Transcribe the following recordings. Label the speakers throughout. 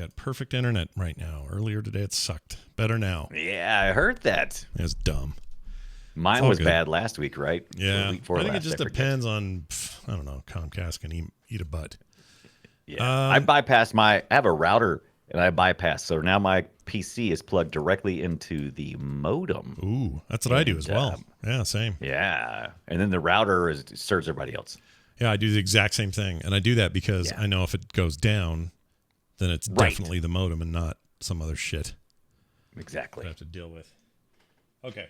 Speaker 1: got perfect internet right now. Earlier today it sucked. Better now.
Speaker 2: Yeah, I heard that.
Speaker 1: It's dumb.
Speaker 2: Mine was bad last week, right?
Speaker 1: Yeah. I think it just depends on, I don't know, Comcast can eat a butt.
Speaker 2: Yeah. I have a router and I bypassed. So now my PC is plugged directly into the modem.
Speaker 1: Ooh, that's what I do as well. Yeah, same.
Speaker 2: Yeah. And then the router serves everybody else.
Speaker 1: Yeah, I do the exact same thing. And I do that because I know if it goes down, then it's definitely the modem and not some other shit.
Speaker 2: Exactly.
Speaker 1: I have to deal with. Okay.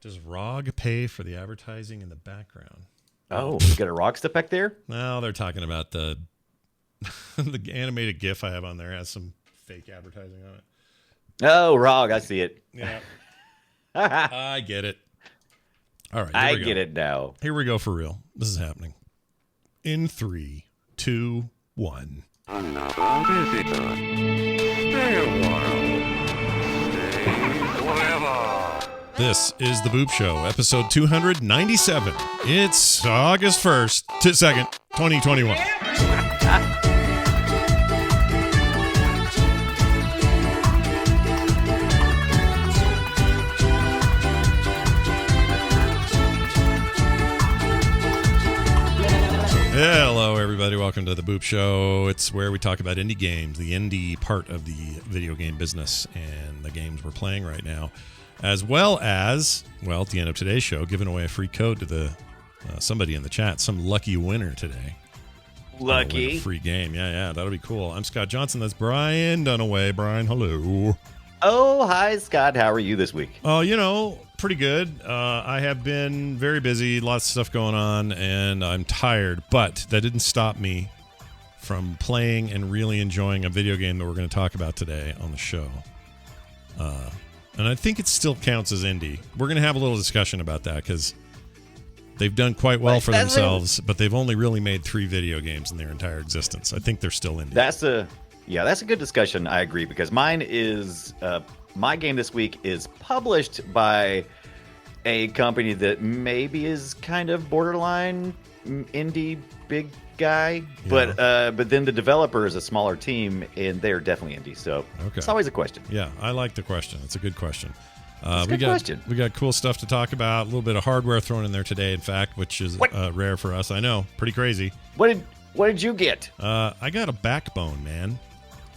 Speaker 1: Does ROG pay for the advertising in the background?
Speaker 2: Oh, you got a ROG stuff back there?
Speaker 1: No, they're talking about the the animated GIF I have on there has some fake advertising on it.
Speaker 2: Oh, ROG, I see it.
Speaker 1: Yeah. I get it. All right.
Speaker 2: I get it now.
Speaker 1: Here we go for real. This is happening. In 3, 2, 1.
Speaker 3: Another visitor. Stay a while. Stay forever.
Speaker 1: This is The Boop Show, episode 297. It's August 1st to 2nd, 2021. Hello, everybody. Welcome to The Boop Show. It's where we talk about indie games, the indie part of the video game business, and the games we're playing right now. As well as, well, at the end of today's show, giving away a free code to the somebody in the chat, some lucky winner today.
Speaker 2: Lucky.
Speaker 1: Win a free game. Yeah, that'll be cool. I'm Scott Johnson. That's Brian Dunaway. Brian, hello.
Speaker 2: Oh, hi, Scott. How are you this week?
Speaker 1: Oh, pretty good. I have been very busy, lots of stuff going on, and I'm tired. But that didn't stop me from playing and really enjoying a video game that we're going to talk about today on the show. And I think it still counts as indie. We're going to have a little discussion about that because they've done quite well for themselves, but they've only really made 3 video games in their entire existence. I think they're still indie.
Speaker 2: That's a good discussion. I agree, because mine is my game this week is published by a company that maybe is kind of borderline indie big guy, but then the developer is a smaller team and they're definitely indie. So It's always a question.
Speaker 1: Yeah, I like the question. It's a good question.
Speaker 2: Question.
Speaker 1: We got cool stuff to talk about. A little bit of hardware thrown in there today, in fact, which is rare for us. I know, pretty crazy.
Speaker 2: What did you get?
Speaker 1: I got a backbone, man.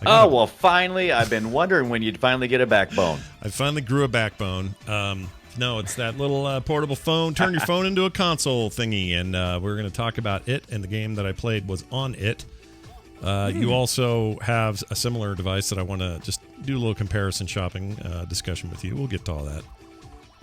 Speaker 2: Well, finally. I've been wondering when you'd finally get a backbone.
Speaker 1: I finally grew a backbone. No, it's that little portable phone. Turn your phone into a console thingy, and we're going to talk about it, and the game that I played was on it. You also have a similar device that I want to just do a little comparison shopping discussion with you. We'll get to all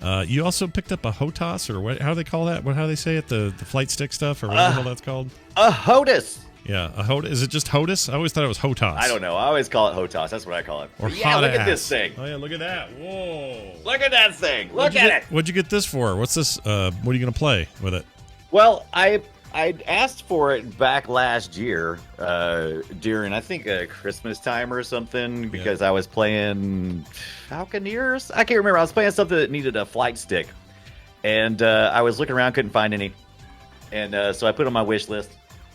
Speaker 1: that. You also picked up a HOTAS, or how do they call that? How do they say it? The flight stick stuff, or whatever the hell that's called?
Speaker 2: A HOTAS.
Speaker 1: Yeah, a HOTAS. Is it just HOTAS? I always thought it was HOTAS.
Speaker 2: I don't know. I always call it HOTAS. That's what I call it.
Speaker 1: Or
Speaker 2: look at this thing.
Speaker 1: Oh, yeah, look at that. Whoa.
Speaker 2: Look at that thing. Look at it.
Speaker 1: What'd you get this for? What's this? What are you going to play with it?
Speaker 2: Well, I asked for it back last year during, I think, Christmas time or something, because I was playing Falconeers. I can't remember. I was playing something that needed a flight stick. And I was looking around, couldn't find any. And so I put it on my wish list.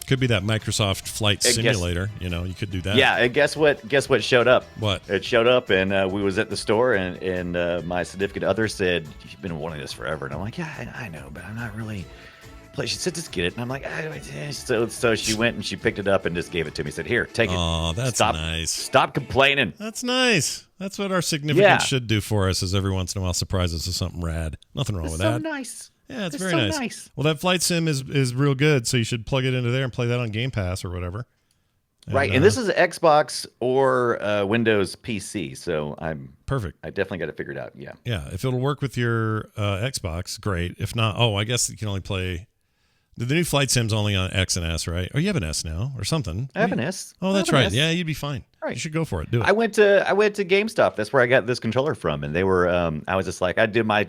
Speaker 1: Could be that Microsoft Flight Simulator. You could do that.
Speaker 2: Yeah, and guess what showed up?
Speaker 1: What?
Speaker 2: It showed up, and we was at the store, and my significant other said, "You've been wanting this forever." And I'm like, "Yeah, I know, but I'm not really." She said, "Just get it." And I'm like, so she went and she picked it up and just gave it to me. Said, "Here, take it."
Speaker 1: Oh, that's nice.
Speaker 2: Stop complaining.
Speaker 1: That's nice. That's what our significants should do for us, is every once in a while surprise us with something rad. Nothing wrong with that.
Speaker 2: So nice.
Speaker 1: Yeah, it's very nice. Well, that flight sim is real good, so you should plug it into there and play that on Game Pass or whatever.
Speaker 2: And this is Xbox or Windows PC, so I'm
Speaker 1: perfect.
Speaker 2: I definitely got it figured out. Yeah.
Speaker 1: Yeah, if it'll work with your Xbox, great. If not, I guess you can only play. The new flight sim's only on X and S, right? Oh, you have an S now or something.
Speaker 2: I have an S.
Speaker 1: Oh, that's right. Yeah, you'd be fine. Right. You should go for it. Do it.
Speaker 2: I went to GameStop. That's where I got this controller from, and they were. I was just like, I did my,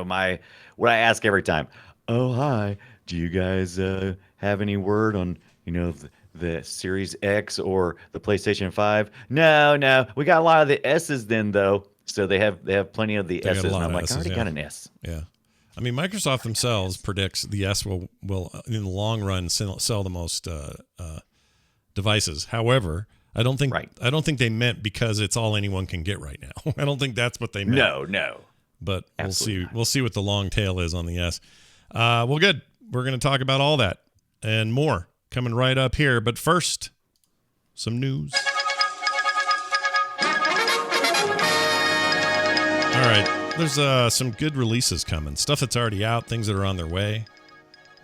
Speaker 2: my what I ask every time. Oh, hi. Do you guys have any word on, the Series X or the PlayStation 5? No. We got a lot of the S's then, though. So they have plenty of the S's. And I'm like, I already got an S.
Speaker 1: Yeah. I mean, Microsoft themselves predicts the S will in the long run sell the most devices. However, I don't think
Speaker 2: Right.
Speaker 1: they meant because it's all anyone can get right now. I don't think that's what they meant.
Speaker 2: No.
Speaker 1: But
Speaker 2: Absolutely not.
Speaker 1: We'll see what the long tail is on the S. Well, good. We're going to talk about all that and more coming right up here. But first, some news. All right. There's some good releases coming. Stuff that's already out, things that are on their way.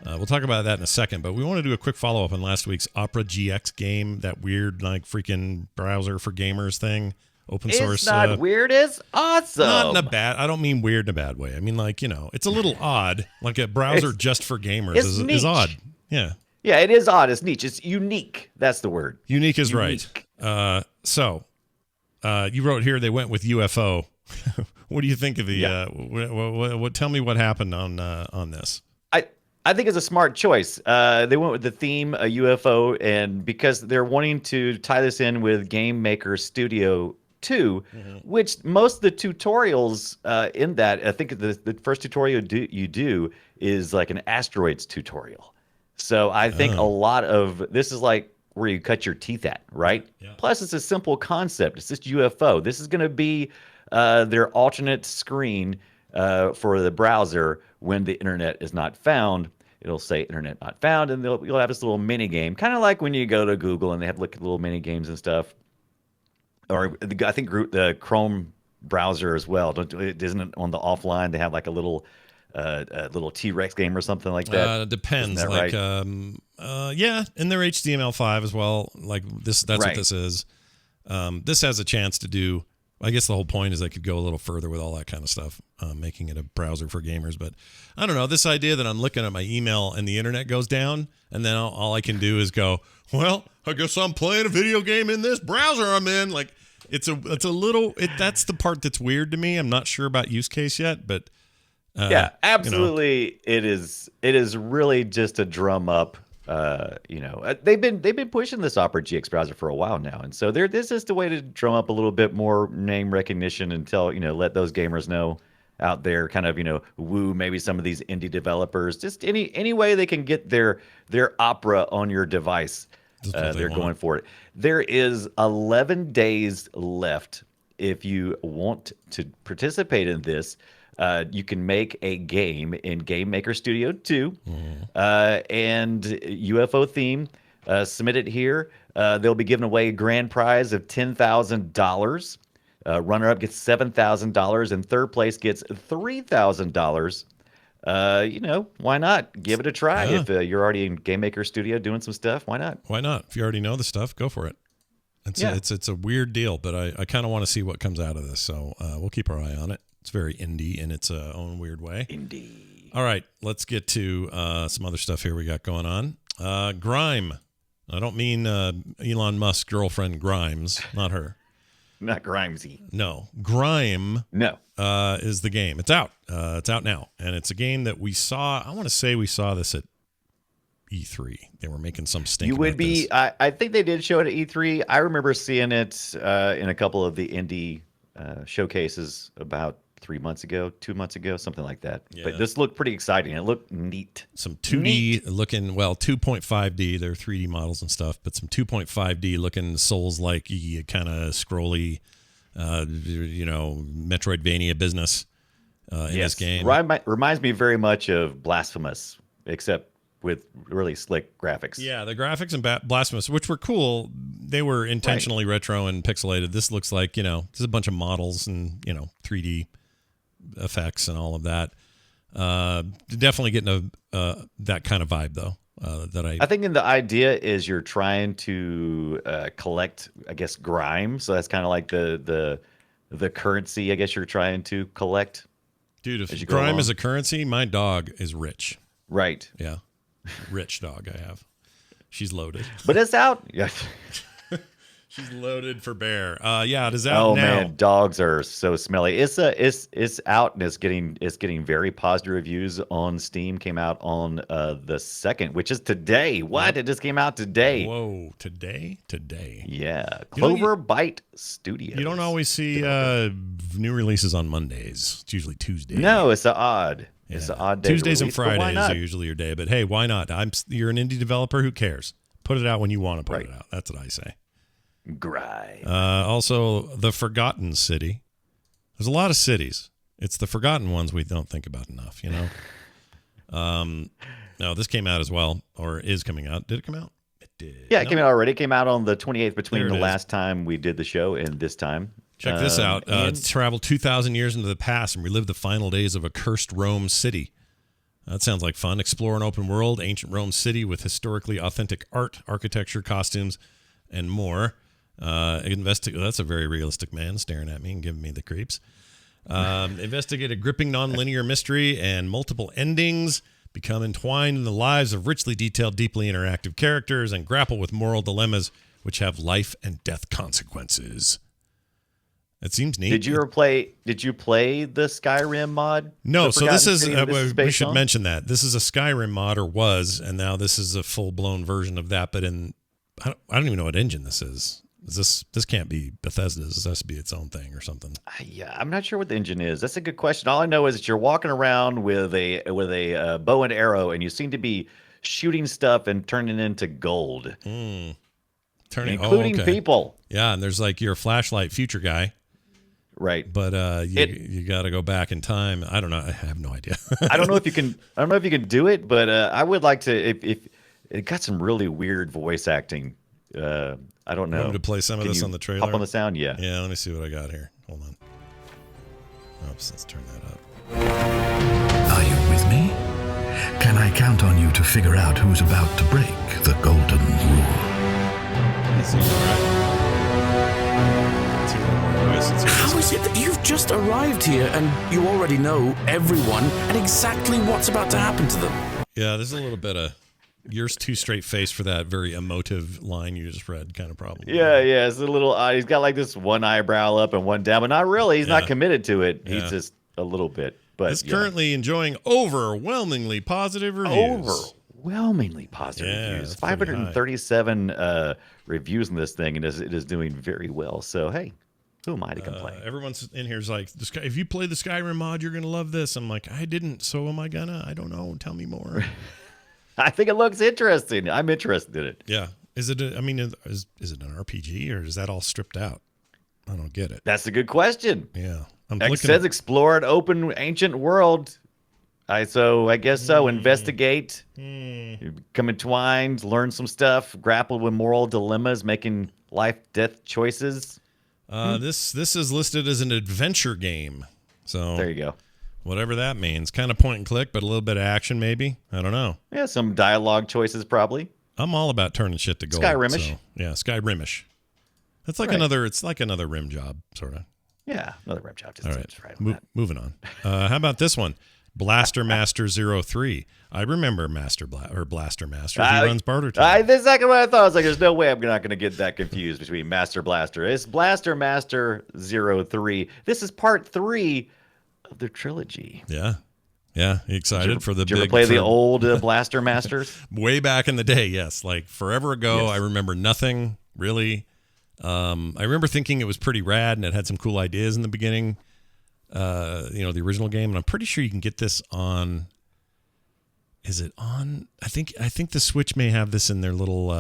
Speaker 1: We'll talk about that in a second, but we want to do a quick follow-up on last week's Opera GX game, that weird, like, freaking browser for gamers thing. Open source.
Speaker 2: It's not weird. It's awesome.
Speaker 1: Not in a bad. I don't mean weird in a bad way. I mean, like, it's a little odd. Like a browser just for gamers is odd. Yeah.
Speaker 2: Yeah, it is odd. It's niche. It's unique. That's the word.
Speaker 1: Unique is right. So, you wrote here they went with UFO. What do you think of the? Tell me what happened on this.
Speaker 2: I think it's a smart choice. They went with the theme, a UFO, and because they're wanting to tie this in with Game Maker Studio 2, which most of the tutorials in that, I think the first tutorial you do is like an asteroids tutorial. So I think a lot of this is like where you cut your teeth at, right?
Speaker 1: Yeah.
Speaker 2: Plus, it's a simple concept. It's just UFO. This is going to be their alternate screen for the browser when the internet is not found. It'll say internet not found, and you'll have this little mini game, kind of like when you go to Google and they have look at little mini games and stuff. Or I think the Chrome browser as well. Isn't it on the offline? They have like a little T-Rex game or something like that.
Speaker 1: Depends.
Speaker 2: Isn't that
Speaker 1: Like, yeah, and their HTML5 as well. Like this, that's what this is. This has a chance to do. I guess the whole point is they could go a little further with all that kind of stuff, making it a browser for gamers. But I don't know, this idea that I'm looking at my email and the internet goes down, and then all I can do is go, well, I guess I'm playing a video game in this browser I'm in. Like, it's a little. That's the part that's weird to me. I'm not sure about use case yet, but
Speaker 2: yeah, absolutely, it is. It is really just a drum up. They've been pushing this Opera GX browser for a while now, and so this is the way to drum up a little bit more name recognition and let those gamers know out there, kind of woo maybe some of these indie developers. Just any way they can get their Opera on your device, they're going for it. There is 11 days left if you want to participate in this. You can make a game in Game Maker Studio 2 and UFO theme. Submit it here. They'll be giving away a grand prize of $10,000. Runner-up gets $7,000, and third place gets $3,000. Why not? Give it a try.
Speaker 1: Yeah.
Speaker 2: If you're already in Game Maker Studio doing some stuff, why not?
Speaker 1: Why not? If you already know the stuff, go for it. It's a weird deal, but I kind of want to see what comes out of this. So we'll keep our eye on it. It's very indie in its own weird way.
Speaker 2: Indie.
Speaker 1: All right, let's get to some other stuff here we got going on. Grime. I don't mean Elon Musk's girlfriend Grimes, not her.
Speaker 2: Not Grimesy.
Speaker 1: No, Grime.
Speaker 2: No.
Speaker 1: Is the game. It's out. It's out now, and it's a game that we saw. I want to say we saw this at E3. They were making some stink.
Speaker 2: You would be. I think they did show it at E3. I remember seeing it in a couple of the indie showcases about 2 months ago, something like that. Yeah. But this looked pretty exciting. It looked neat.
Speaker 1: Some 2D looking, 2.5D. They're 3D models and stuff, but some 2.5D looking Souls-like kind of scrolly, Metroidvania business in this game.
Speaker 2: Reminds me very much of Blasphemous, except with really slick graphics.
Speaker 1: Yeah, the graphics in Blasphemous, which were cool, they were intentionally retro and pixelated. This looks like, this is a bunch of models and, 3D effects and all of that. Definitely getting that kind of vibe, though. I think
Speaker 2: the idea is you're trying to collect, I guess, grime. So that's kind of like the currency, I guess, you're trying to collect.
Speaker 1: Dude, if grime is a currency, my dog is rich.
Speaker 2: Right.
Speaker 1: Yeah. Rich dog I have. She's loaded.
Speaker 2: But it's out. Yeah.
Speaker 1: She's loaded for bear. Yeah, it is out now.
Speaker 2: Oh man, dogs are so smelly. It's out and it's getting very positive reviews on Steam. Came out on the 2nd, which is today. What? It just came out today.
Speaker 1: Whoa, today?
Speaker 2: Yeah. Clover Bite Studios.
Speaker 1: You don't always see new releases on Mondays. It's usually Tuesday.
Speaker 2: No, it's odd. Yeah. It's an odd day.
Speaker 1: Tuesdays and Fridays are usually your day, but hey, why not? You're an indie developer. Who cares? Put it out when you want to put
Speaker 2: Right.
Speaker 1: it out. That's what I say.
Speaker 2: Grind.
Speaker 1: Also, the Forgotten City. There's a lot of cities. It's the forgotten ones we don't think about enough, you know? No, this came out as well, or is coming out. Did it come out? It did.
Speaker 2: Yeah, it came out already. It came out on the 28th between
Speaker 1: There it
Speaker 2: the
Speaker 1: is.
Speaker 2: last time we did the show and this time.
Speaker 1: Check this out. Travel 2,000 years into the past and relive the final days of a cursed Rome city. That sounds like fun. Explore an open world, ancient Rome city with historically authentic art, architecture, costumes, and more. That's a very realistic man staring at me and giving me the creeps. Investigate a gripping non-linear mystery and multiple endings. Become entwined in the lives of richly detailed, deeply interactive characters and grapple with moral dilemmas which have life and death consequences. It seems neat.
Speaker 2: Did you play the Skyrim mod?
Speaker 1: No,
Speaker 2: The
Speaker 1: so this
Speaker 2: Forgotten
Speaker 1: is,
Speaker 2: City
Speaker 1: we
Speaker 2: based
Speaker 1: should
Speaker 2: on?
Speaker 1: mention that. This is a Skyrim mod, or was, and now this is a full-blown version of that, but I don't even know what engine this is. This can't be Bethesda's. This has to be its own thing or something.
Speaker 2: Yeah, I'm not sure what the engine is. That's a good question. All I know is that you're walking around with a bow and arrow, and you seem to be shooting stuff and turning it into gold, including people.
Speaker 1: Yeah, and there's like you're a flashlight future guy,
Speaker 2: Right.
Speaker 1: but you got to go back in time. I don't know. I have no idea.
Speaker 2: I don't know if you can. I don't know if you can do it, but I would like to. If it got some really weird voice acting. I don't know.
Speaker 1: Want me to play some of
Speaker 2: Can
Speaker 1: this
Speaker 2: you
Speaker 1: on the trailer?
Speaker 2: Pop on the sound, yeah.
Speaker 1: Yeah, let me see what I got here. Hold on. Oops, let's turn that up.
Speaker 4: Are you with me? Can I count on you to figure out who's about to break the golden rule?
Speaker 1: Let's see. All right. Let's hear one more voice. Let's hear
Speaker 5: How
Speaker 1: this
Speaker 5: is it that you've just arrived here and you already know everyone and exactly what's about to happen to them?
Speaker 1: one. Yeah, there's a little bit of you're too straight faced for that very emotive line you just read kind of problem.
Speaker 2: Yeah. It's a little. He's got like this one eyebrow up and one down, but not really. He's not committed to it.
Speaker 1: Yeah.
Speaker 2: He's just a little bit. But
Speaker 1: It's currently enjoying overwhelmingly positive reviews.
Speaker 2: overwhelmingly positive
Speaker 1: Yeah,
Speaker 2: reviews.
Speaker 1: that's pretty high.
Speaker 2: 537 reviews in this thing, and it is doing very well. So hey, who am I to complain?
Speaker 1: Everyone's in here is like, if you play the Skyrim mod, you're gonna love this. I'm like, I didn't, so am I gonna? I don't know. Tell me more.
Speaker 2: I think it looks interesting. I'm interested in it.
Speaker 1: Yeah. Is it? Is it an RPG or is that all stripped out? I don't get it.
Speaker 2: That's a good question.
Speaker 1: Yeah. I'm
Speaker 2: It
Speaker 1: looking.
Speaker 2: says explore an open ancient world. I guess so. Investigate, become entwined, learn some stuff, grapple with moral dilemmas, making life death choices.
Speaker 1: This is listed as an adventure game. So
Speaker 2: There you go.
Speaker 1: whatever that means, kind of point and click, but a little bit of action maybe. I don't know.
Speaker 2: Yeah, some dialogue choices probably.
Speaker 1: I'm all about turning shit to gold.
Speaker 2: Skyrimish.
Speaker 1: So, yeah, Skyrimish. That's like
Speaker 2: Right.
Speaker 1: It's like another rim job, sort of.
Speaker 2: Yeah, another rep job. Just
Speaker 1: All
Speaker 2: just
Speaker 1: right.
Speaker 2: right on that.
Speaker 1: Moving on. How about this one? Blaster Master 03. I remember Blaster Master. He runs Barter Town.
Speaker 2: The second one I thought, I was like, there's no way I'm not going to get that confused between Master Blaster. It's Blaster Master 03. This is part 3 of the trilogy.
Speaker 1: Yeah. Yeah. You excited for the
Speaker 2: Did you ever
Speaker 1: big
Speaker 2: play the old Blaster Masters?
Speaker 1: way back in the day? Yes. Like forever ago.
Speaker 2: Yes.
Speaker 1: I remember nothing really. I remember thinking it was pretty rad and it had some cool ideas in the beginning. The original game, and I'm pretty sure you can get this on. Is it on? I think the Switch may have this in their little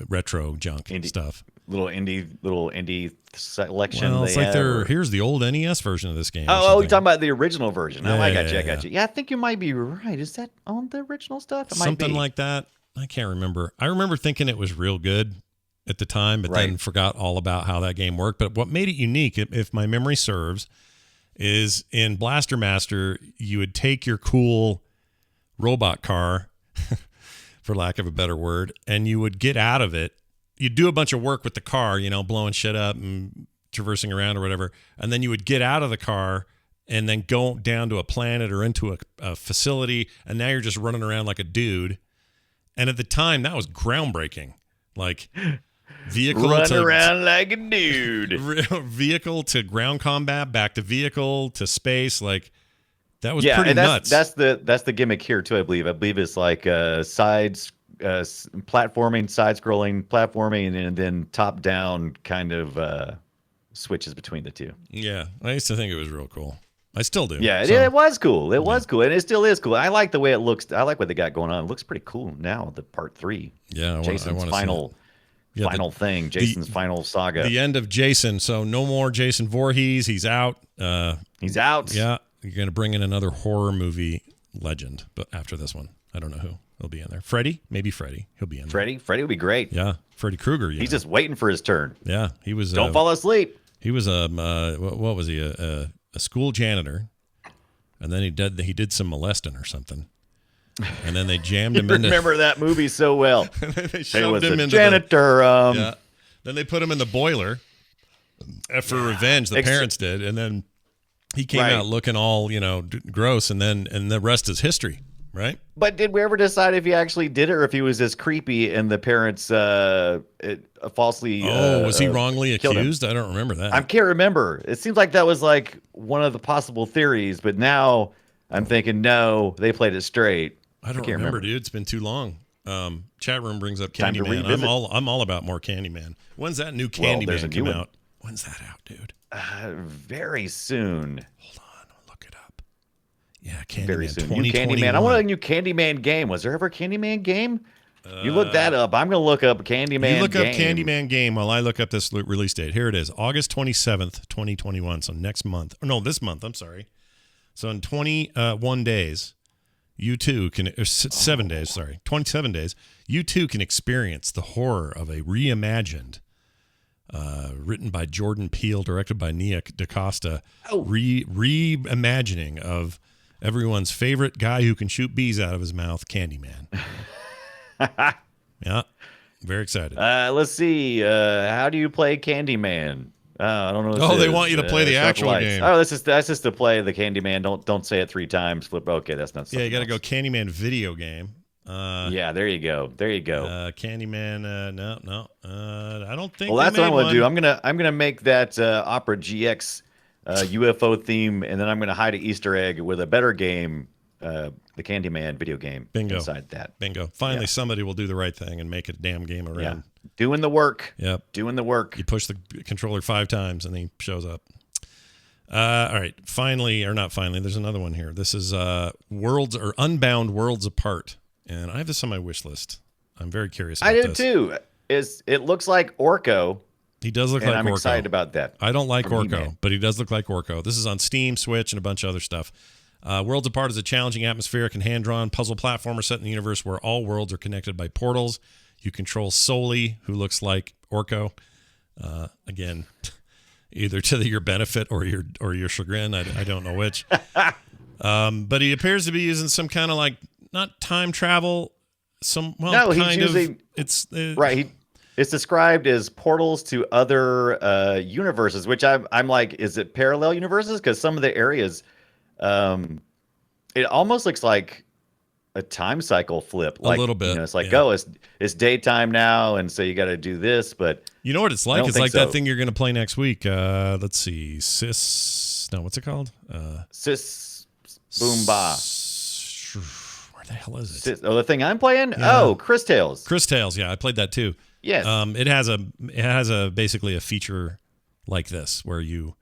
Speaker 1: retro junk stuff.
Speaker 2: Little indie selection.
Speaker 1: Well, it's
Speaker 2: they
Speaker 1: like
Speaker 2: have, or-
Speaker 1: here's the old NES version of this game. or
Speaker 2: Oh, you're
Speaker 1: something.
Speaker 2: talking about the original version.
Speaker 1: Yeah,
Speaker 2: I
Speaker 1: yeah,
Speaker 2: got you. I
Speaker 1: yeah,
Speaker 2: got you. Yeah, I think you might be right. Is that on the original stuff? It might
Speaker 1: Something
Speaker 2: be.
Speaker 1: like that. I can't remember. I remember thinking it was real good at the time, but then
Speaker 2: Right.
Speaker 1: forgot all about how that game worked. But what made it unique, if my memory serves, is in Blaster Master, you would take your cool robot car, for lack of a better word, and you would get out of it. You'd do a bunch of work with the car, blowing shit up and traversing around or whatever. And then you would get out of the car and then go down to a planet or into a facility. And now you're just running around like a dude. And at the time, that was groundbreaking. Like vehicle
Speaker 2: Run
Speaker 1: to
Speaker 2: around like a dude.
Speaker 1: vehicle to ground combat, back to vehicle to space. Like that was
Speaker 2: Yeah,
Speaker 1: pretty
Speaker 2: and
Speaker 1: nuts.
Speaker 2: that's the gimmick here too. I believe it's like platforming, side-scrolling platforming, and then top-down kind of switches between the two.
Speaker 1: Yeah, I used to think it was real cool. I still do.
Speaker 2: Yeah,
Speaker 1: So,
Speaker 2: it was cool. It was cool, and it still is cool. I like the way it looks. I like what they got going on. It looks pretty cool now. The part 3.
Speaker 1: Yeah,
Speaker 2: Jason's
Speaker 1: I
Speaker 2: final thing. Jason's final saga.
Speaker 1: The end of Jason. So no more Jason Voorhees. He's out.
Speaker 2: He's out.
Speaker 1: Yeah, you're gonna bring in another horror movie legend, but after this one, I don't know who will be in there. Freddy, maybe Freddy. He'll be in there.
Speaker 2: Freddy would be great.
Speaker 1: Yeah, Freddy Krueger.
Speaker 2: He's just waiting for his turn.
Speaker 1: Yeah, he was.
Speaker 2: Don't fall asleep.
Speaker 1: He was what was he? A school janitor, and then he did some molesting or something, and then they jammed him into.
Speaker 2: Remember that movie so well.
Speaker 1: They
Speaker 2: He
Speaker 1: shoved
Speaker 2: was
Speaker 1: him
Speaker 2: a
Speaker 1: into
Speaker 2: janitor.
Speaker 1: yeah. Then they put him in the boiler for revenge. The parents did, and then he came out looking all gross, and the rest is history, right?
Speaker 2: But did we ever decide if he actually did it or if he was just creepy and the parents falsely?
Speaker 1: Was he wrongly
Speaker 2: killed him?
Speaker 1: accused? I don't remember that.
Speaker 2: I can't remember. It seems like that was like one of the possible theories, but now I'm thinking no, they played it straight.
Speaker 1: I don't remember, dude. It's been too long. Chat room brings up
Speaker 2: Time to
Speaker 1: Candyman.
Speaker 2: revisit.
Speaker 1: I'm all about more Candyman. When's that new Candyman
Speaker 2: there's a new
Speaker 1: come
Speaker 2: one.
Speaker 1: out? When's that out, dude?
Speaker 2: Very soon.
Speaker 1: Hold on, I'll look it up. Yeah, Candyman.
Speaker 2: Very soon. New
Speaker 1: 2021.
Speaker 2: Candyman. I want a new Candyman game. Was there ever a Candyman game? You look that up. I'm going to look up Candyman.
Speaker 1: You look up
Speaker 2: game.
Speaker 1: Candyman game while I look up this release date. Here it is, August 27th, 2021. So next month. Oh, no, this month. I'm sorry. So in 21 days, you too can, 7 days, sorry, 27 days, you too can experience the horror of a reimagined, written by Jordan Peele, directed by Nia DaCosta, reimagining of everyone's favorite guy who can shoot bees out of his mouth, Candyman. Yeah, very excited.
Speaker 2: Let's see. How do you play Candyman? I don't know. What
Speaker 1: Oh,
Speaker 2: this
Speaker 1: they
Speaker 2: is.
Speaker 1: want you to play the
Speaker 2: Sharp
Speaker 1: actual
Speaker 2: lights.
Speaker 1: game.
Speaker 2: Oh, that's just to play the Candyman. Don't say it 3 times. Flip. Okay, that's not.
Speaker 1: Yeah, you got to go
Speaker 2: else.
Speaker 1: Candyman video game.
Speaker 2: Yeah, there you go. There you go.
Speaker 1: Candyman. No. I don't think.
Speaker 2: Well,
Speaker 1: they
Speaker 2: that's what I'm
Speaker 1: made
Speaker 2: gonna do.
Speaker 1: one.
Speaker 2: I'm gonna make that Opera GX UFO theme, and then I'm gonna hide an Easter egg with a better game, the Candyman video game.
Speaker 1: Bingo.
Speaker 2: Inside that.
Speaker 1: Bingo. Finally,
Speaker 2: Yeah.
Speaker 1: somebody will do the right thing and make a damn game around.
Speaker 2: Yeah. Doing the work.
Speaker 1: Yep.
Speaker 2: Doing the work.
Speaker 1: You push the controller 5 times and he shows up. All right. Finally, or not finally, there's another one here. This is Worlds or Unbound Worlds Apart. And I have this on my wish list. I'm very curious about
Speaker 2: I did
Speaker 1: this.
Speaker 2: too. It looks like Orko,
Speaker 1: He does look
Speaker 2: and
Speaker 1: like
Speaker 2: I'm
Speaker 1: Orko.
Speaker 2: excited about that.
Speaker 1: I don't like
Speaker 2: From
Speaker 1: Orko,
Speaker 2: He-Man.
Speaker 1: but he does look like Orko. This is on Steam, Switch, and a bunch of other stuff. Worlds Apart is a challenging, atmospheric, and hand-drawn puzzle platformer set in the universe where all worlds are connected by portals. You control Soli, who looks like Orko. Again, either to your benefit or your chagrin. I don't know which. But he appears to be using some kind of like not time travel.
Speaker 2: No, he's
Speaker 1: kind of.
Speaker 2: using-
Speaker 1: It's
Speaker 2: Right. It's described as portals to other universes, which I'm like, is it parallel universes? Because some of the areas, it almost looks like a time cycle flip. Like,
Speaker 1: little bit,
Speaker 2: It's like,
Speaker 1: yeah.
Speaker 2: oh, it's daytime now, and so you got to do this. But
Speaker 1: You know what it's like?
Speaker 2: don't
Speaker 1: It's
Speaker 2: think
Speaker 1: like that
Speaker 2: so.
Speaker 1: thing you're going to play next week. Let's see. What's it called?
Speaker 2: Sis Boom Ba.
Speaker 1: Where the hell is it?
Speaker 2: The thing I'm playing?
Speaker 1: Yeah.
Speaker 2: Oh, Chris Tales.
Speaker 1: Chris Tales. Yeah, I played that too.
Speaker 2: Yes.
Speaker 1: It has a basically a feature like this where you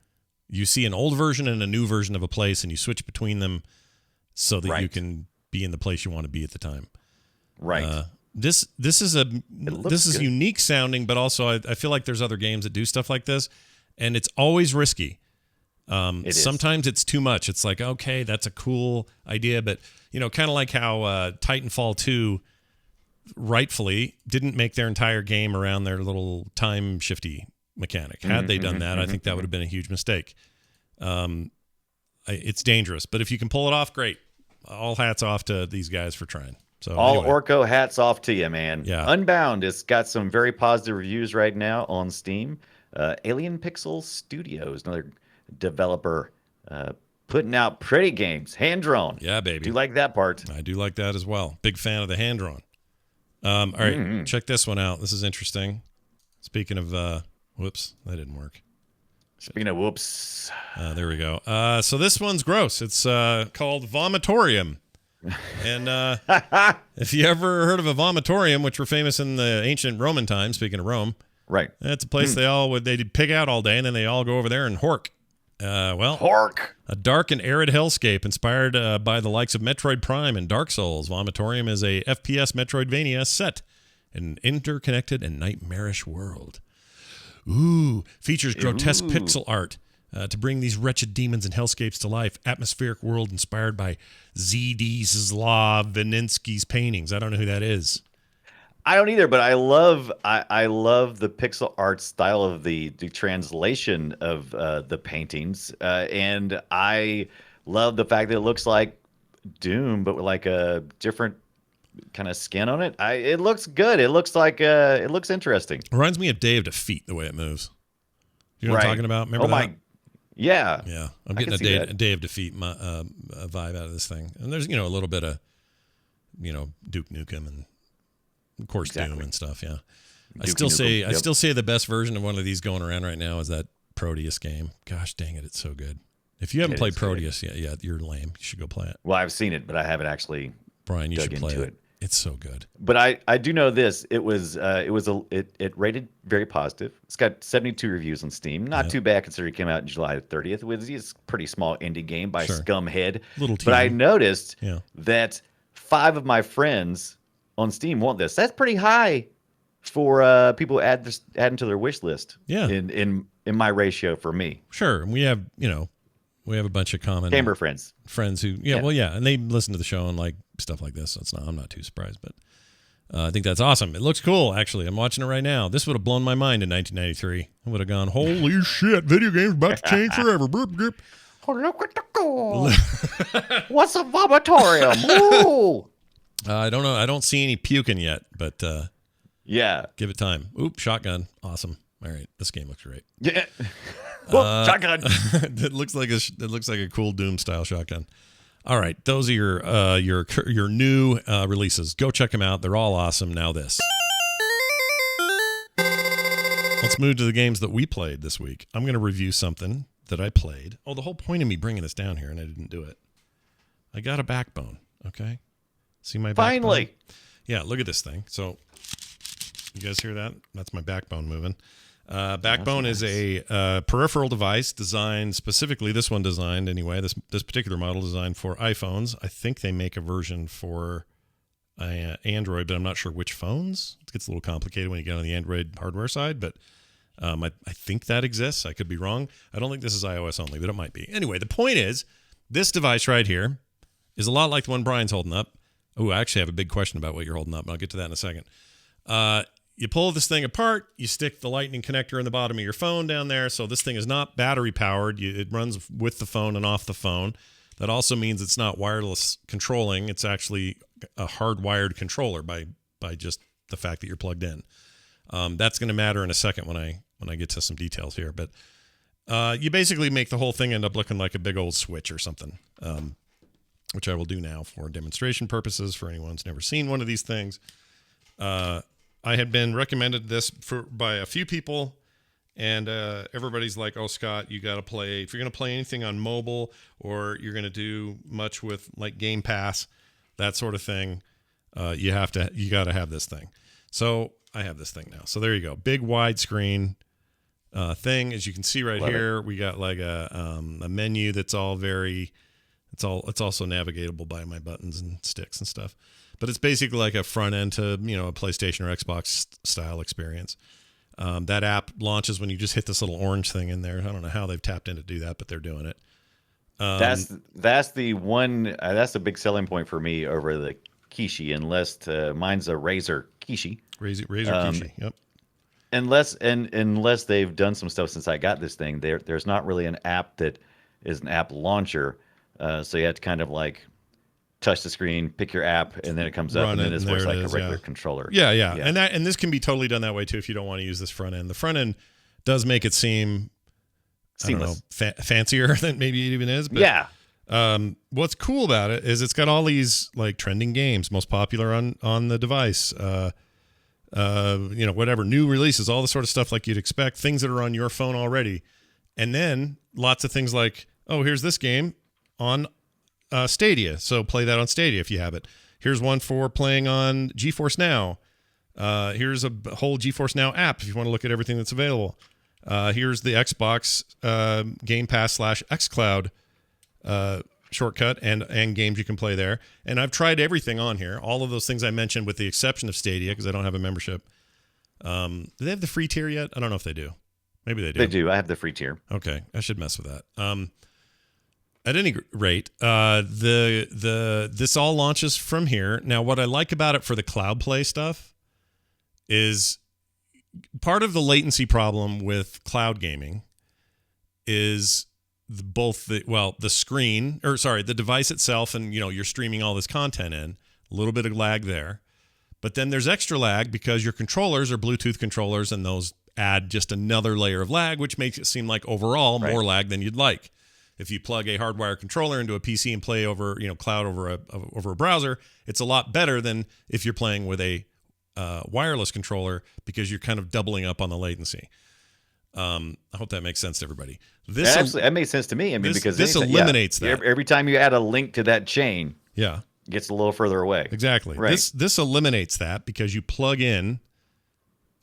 Speaker 1: see an old version and a new version of a place and you switch between them so that you
Speaker 2: Right.
Speaker 1: can be in the place you want to be at the time.
Speaker 2: Right.
Speaker 1: This is
Speaker 2: looks good.
Speaker 1: unique sounding, but also I feel like there's other games that do stuff like this, and it's always risky.
Speaker 2: It is.
Speaker 1: Sometimes it's too much. It's like, okay, that's a cool idea, but kind of like how Titanfall 2 rightfully didn't make their entire game around their little time shifty mechanic. Had they done that, I think that would have been a huge mistake. It's dangerous, but if you can pull it off, great. All hats off to these guys for trying. So
Speaker 2: All
Speaker 1: anyway.
Speaker 2: Orko hats off to you, man.
Speaker 1: Yeah.
Speaker 2: Unbound has got some very positive reviews right now on Steam. Alien Pixel Studios, another developer, putting out pretty games, hand drawn.
Speaker 1: Yeah, baby.
Speaker 2: Do you like that part?
Speaker 1: I do like that as well. Big fan of the hand drawn. All right, check this one out. This is interesting. Speaking of, whoops, that didn't work.
Speaker 2: Speaking of whoops,
Speaker 1: There we go. So this one's gross. It's called Vomitorium. And if you ever heard of a vomitorium, which were famous in the ancient Roman times, speaking of Rome,
Speaker 2: right?
Speaker 1: that's a place they'd pig out all day, and then they all go over there and hork. Well,
Speaker 2: Pork.
Speaker 1: a dark and arid hellscape inspired by the likes of Metroid Prime and Dark Souls. Vomitorium is a FPS Metroidvania set in an interconnected and nightmarish world. Ooh, features grotesque pixel art to bring these wretched demons and hellscapes to life. Atmospheric world inspired by Z.D. Slavinsky's paintings. I don't know who that is.
Speaker 2: I don't either, but I love the pixel art style of the translation of the paintings, and I love the fact that it looks like Doom, but with like a different kind of skin on it. It looks good. It looks like it looks interesting.
Speaker 1: Reminds me of Day of Defeat the way it moves. You know what I'm talking about? Remember that?
Speaker 2: Yeah.
Speaker 1: Yeah, I'm getting a Day of Defeat vibe out of this thing, and there's a little bit of Duke Nukem and of course Doom and stuff. Yeah, I still say the best version of one of these going around right now is that Proteus game. Gosh dang it, it's so good. If you haven't played Proteus yet, you're lame. You should go play it.
Speaker 2: Well, I've seen it, but I haven't actually.
Speaker 1: Brian, you should play it. It's so good.
Speaker 2: But I do know this. It rated very positive. It's got 72 reviews on Steam. Not too bad considering it came out July 30th. It was a pretty small indie game by Scumhead.
Speaker 1: But
Speaker 2: I noticed that 5 of my friends on Steam want this. That's pretty high for people adding to their wish list.
Speaker 1: Yeah.
Speaker 2: In my ratio for me.
Speaker 1: Sure, and we have a bunch of common
Speaker 2: gamer friends
Speaker 1: who and they listen to the show and like stuff like this. So I'm not too surprised, but I think that's awesome. It looks cool, actually. I'm watching it right now. This would have blown my mind in 1993. I would have gone, holy shit, video games about to change forever. Burp, burp.
Speaker 2: Oh, look at the goal. What's a vomitorium? Ooh.
Speaker 1: I don't know. I don't see any puking yet, but give it time. Oop, shotgun. Awesome. All right, this game looks great.
Speaker 2: Yeah. Shotgun.
Speaker 1: It looks like a cool Doom style shotgun. All right, those are your new releases. Go check them out. They're all awesome. Now this. Let's move to the games that we played this week. I'm going to review something that I played. Oh, the whole point of me bringing this down here, and I didn't do it. I got a backbone. Okay, see my backbone?
Speaker 2: Finally.
Speaker 1: Yeah, look at this thing. So, you guys hear that? That's my backbone moving. Backbone is a peripheral device designed specifically. This one designed anyway. This particular model designed for iPhones. I think they make a version for Android, but I'm not sure which phones. It gets a little complicated when you get on the Android hardware side, but I think that exists. I could be wrong. I don't think this is iOS only, but it might be. Anyway, the point is, this device right here is a lot like the one Brian's holding up. Oh, I actually have a big question about what you're holding up, and I'll get to that in a second. You pull this thing apart, you stick the lightning connector in the bottom of your phone down there. So this thing is not battery powered. It runs with the phone and off the phone. That also means it's not wireless controlling. It's actually a hardwired controller by just the fact that you're plugged in. That's going to matter in a second when I get to some details here. But you basically make the whole thing end up looking like a big old switch or something, which I will do now for demonstration purposes for anyone who's never seen one of these things. I had been recommended this by a few people, and everybody's like, oh, Scott, you got to play. If you're going to play anything on mobile or you're going to do much with like Game Pass, that sort of thing, you got to have this thing. So I have this thing now. So there you go. Big widescreen thing. As you can see right here, we got like a menu that's all it's also navigatable by my buttons and sticks and stuff. But it's basically like a front end to, a PlayStation or Xbox style experience. That app launches when you just hit this little orange thing in there. I don't know how they've tapped in to do that, but they're doing it.
Speaker 2: That's the one. That's the big selling point for me over the Kishi. Unless mine's a Razer Kishi.
Speaker 1: Razer Kishi. Yep.
Speaker 2: Unless they've done some stuff since I got this thing, there's not really an app that is an app launcher. So you have to kind of like touch the screen, pick your app, and then it comes up, and then it works like a regular controller.
Speaker 1: Yeah. And this can be totally done that way too if you don't want to use this front end. The front end does make it seem seamless, fancier than maybe it even is. But,
Speaker 2: yeah.
Speaker 1: What's cool about it is it's got all these like trending games, most popular on the device. Whatever new releases, all the sort of stuff like you'd expect, things that are on your phone already, and then lots of things like, oh, here's this game on Stadia, so play that on Stadia if you have it. Here's one for playing on GeForce Now. Here's a whole GeForce Now app if you want to look at everything that's available. Here's the Xbox Game Pass / xCloud shortcut and games you can play there. And I've tried everything on here, all of those things I mentioned, with the exception of Stadia because I don't have a membership. Do they have the free tier yet? I don't know if they do. Maybe they do.
Speaker 2: They do. I have the free tier.
Speaker 1: Okay, I should mess with that. At any rate, this all launches from here. Now, what I like about it for the cloud play stuff is part of the latency problem with cloud gaming is the device itself, and you're streaming all this content in, a little bit of lag there. But then there's extra lag because your controllers are Bluetooth controllers, and those add just another layer of lag, which makes it seem like overall more lag than you'd like. If you plug a hardwired controller into a PC and play over, cloud over a browser, it's a lot better than if you're playing with a wireless controller because you're kind of doubling up on the latency. I hope that makes sense to everybody.
Speaker 2: That makes sense to me. I mean, because
Speaker 1: this eliminates that.
Speaker 2: Every time you add a link to that chain,
Speaker 1: it
Speaker 2: gets a little further away.
Speaker 1: Exactly.
Speaker 2: Right.
Speaker 1: This eliminates that because you plug in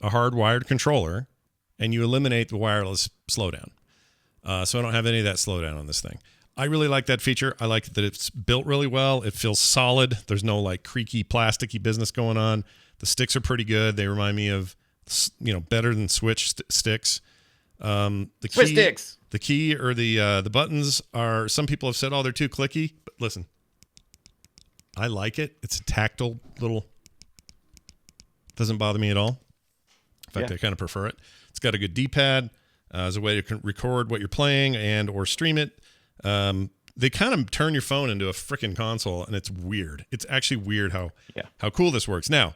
Speaker 1: a hardwired controller and you eliminate the wireless slowdown. So I don't have any of that slowdown on this thing. I really like that feature. I like that it's built really well. It feels solid. There's no like creaky, plasticky business going on. The sticks are pretty good. They remind me of, better than Switch sticks.
Speaker 2: Switch sticks.
Speaker 1: The key or the buttons are, some people have said, they're too clicky. But listen, I like it. It's a tactile little, doesn't bother me at all. In fact, I kind of prefer it. It's got a good D-pad. As a way to record what you're playing and or stream it. They kind of turn your phone into a freaking console, and it's weird. It's actually weird how cool this works. Now,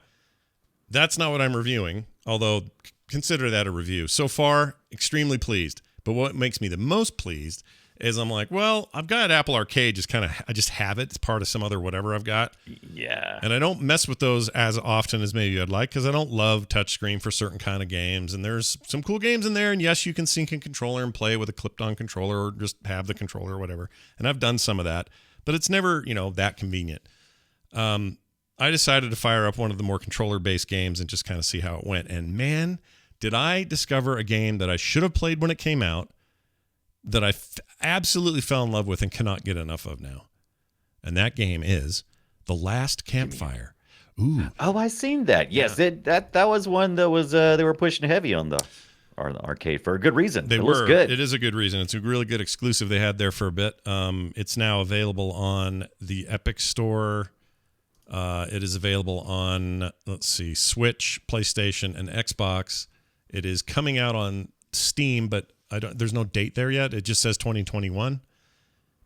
Speaker 1: that's not what I'm reviewing, although consider that a review. So far, extremely pleased. But what makes me the most pleased is I'm like, well, I've got Apple Arcade, I just have it. It's part of some other whatever I've got.
Speaker 2: Yeah.
Speaker 1: And I don't mess with those as often as maybe I'd like because I don't love touchscreen for certain kind of games. And there's some cool games in there. And yes, you can sync a controller and play with a clipped-on controller or just have the controller or whatever. And I've done some of that. But it's never, that convenient. I decided to fire up one of the more controller-based games and just kind of see how it went. And man, did I discover a game that I should have played when it came out, that I absolutely fell in love with and cannot get enough of now. And that game is The Last Campfire. Ooh.
Speaker 2: Oh, I seen that. Yes, that was one that was they were pushing heavy on the arcade for a good reason. It was good.
Speaker 1: It is a good reason. It's a really good exclusive they had there for a bit. It's now available on the Epic Store. It is available on, Switch, PlayStation, and Xbox. It is coming out on Steam, but there's no date there yet. It just says 2021.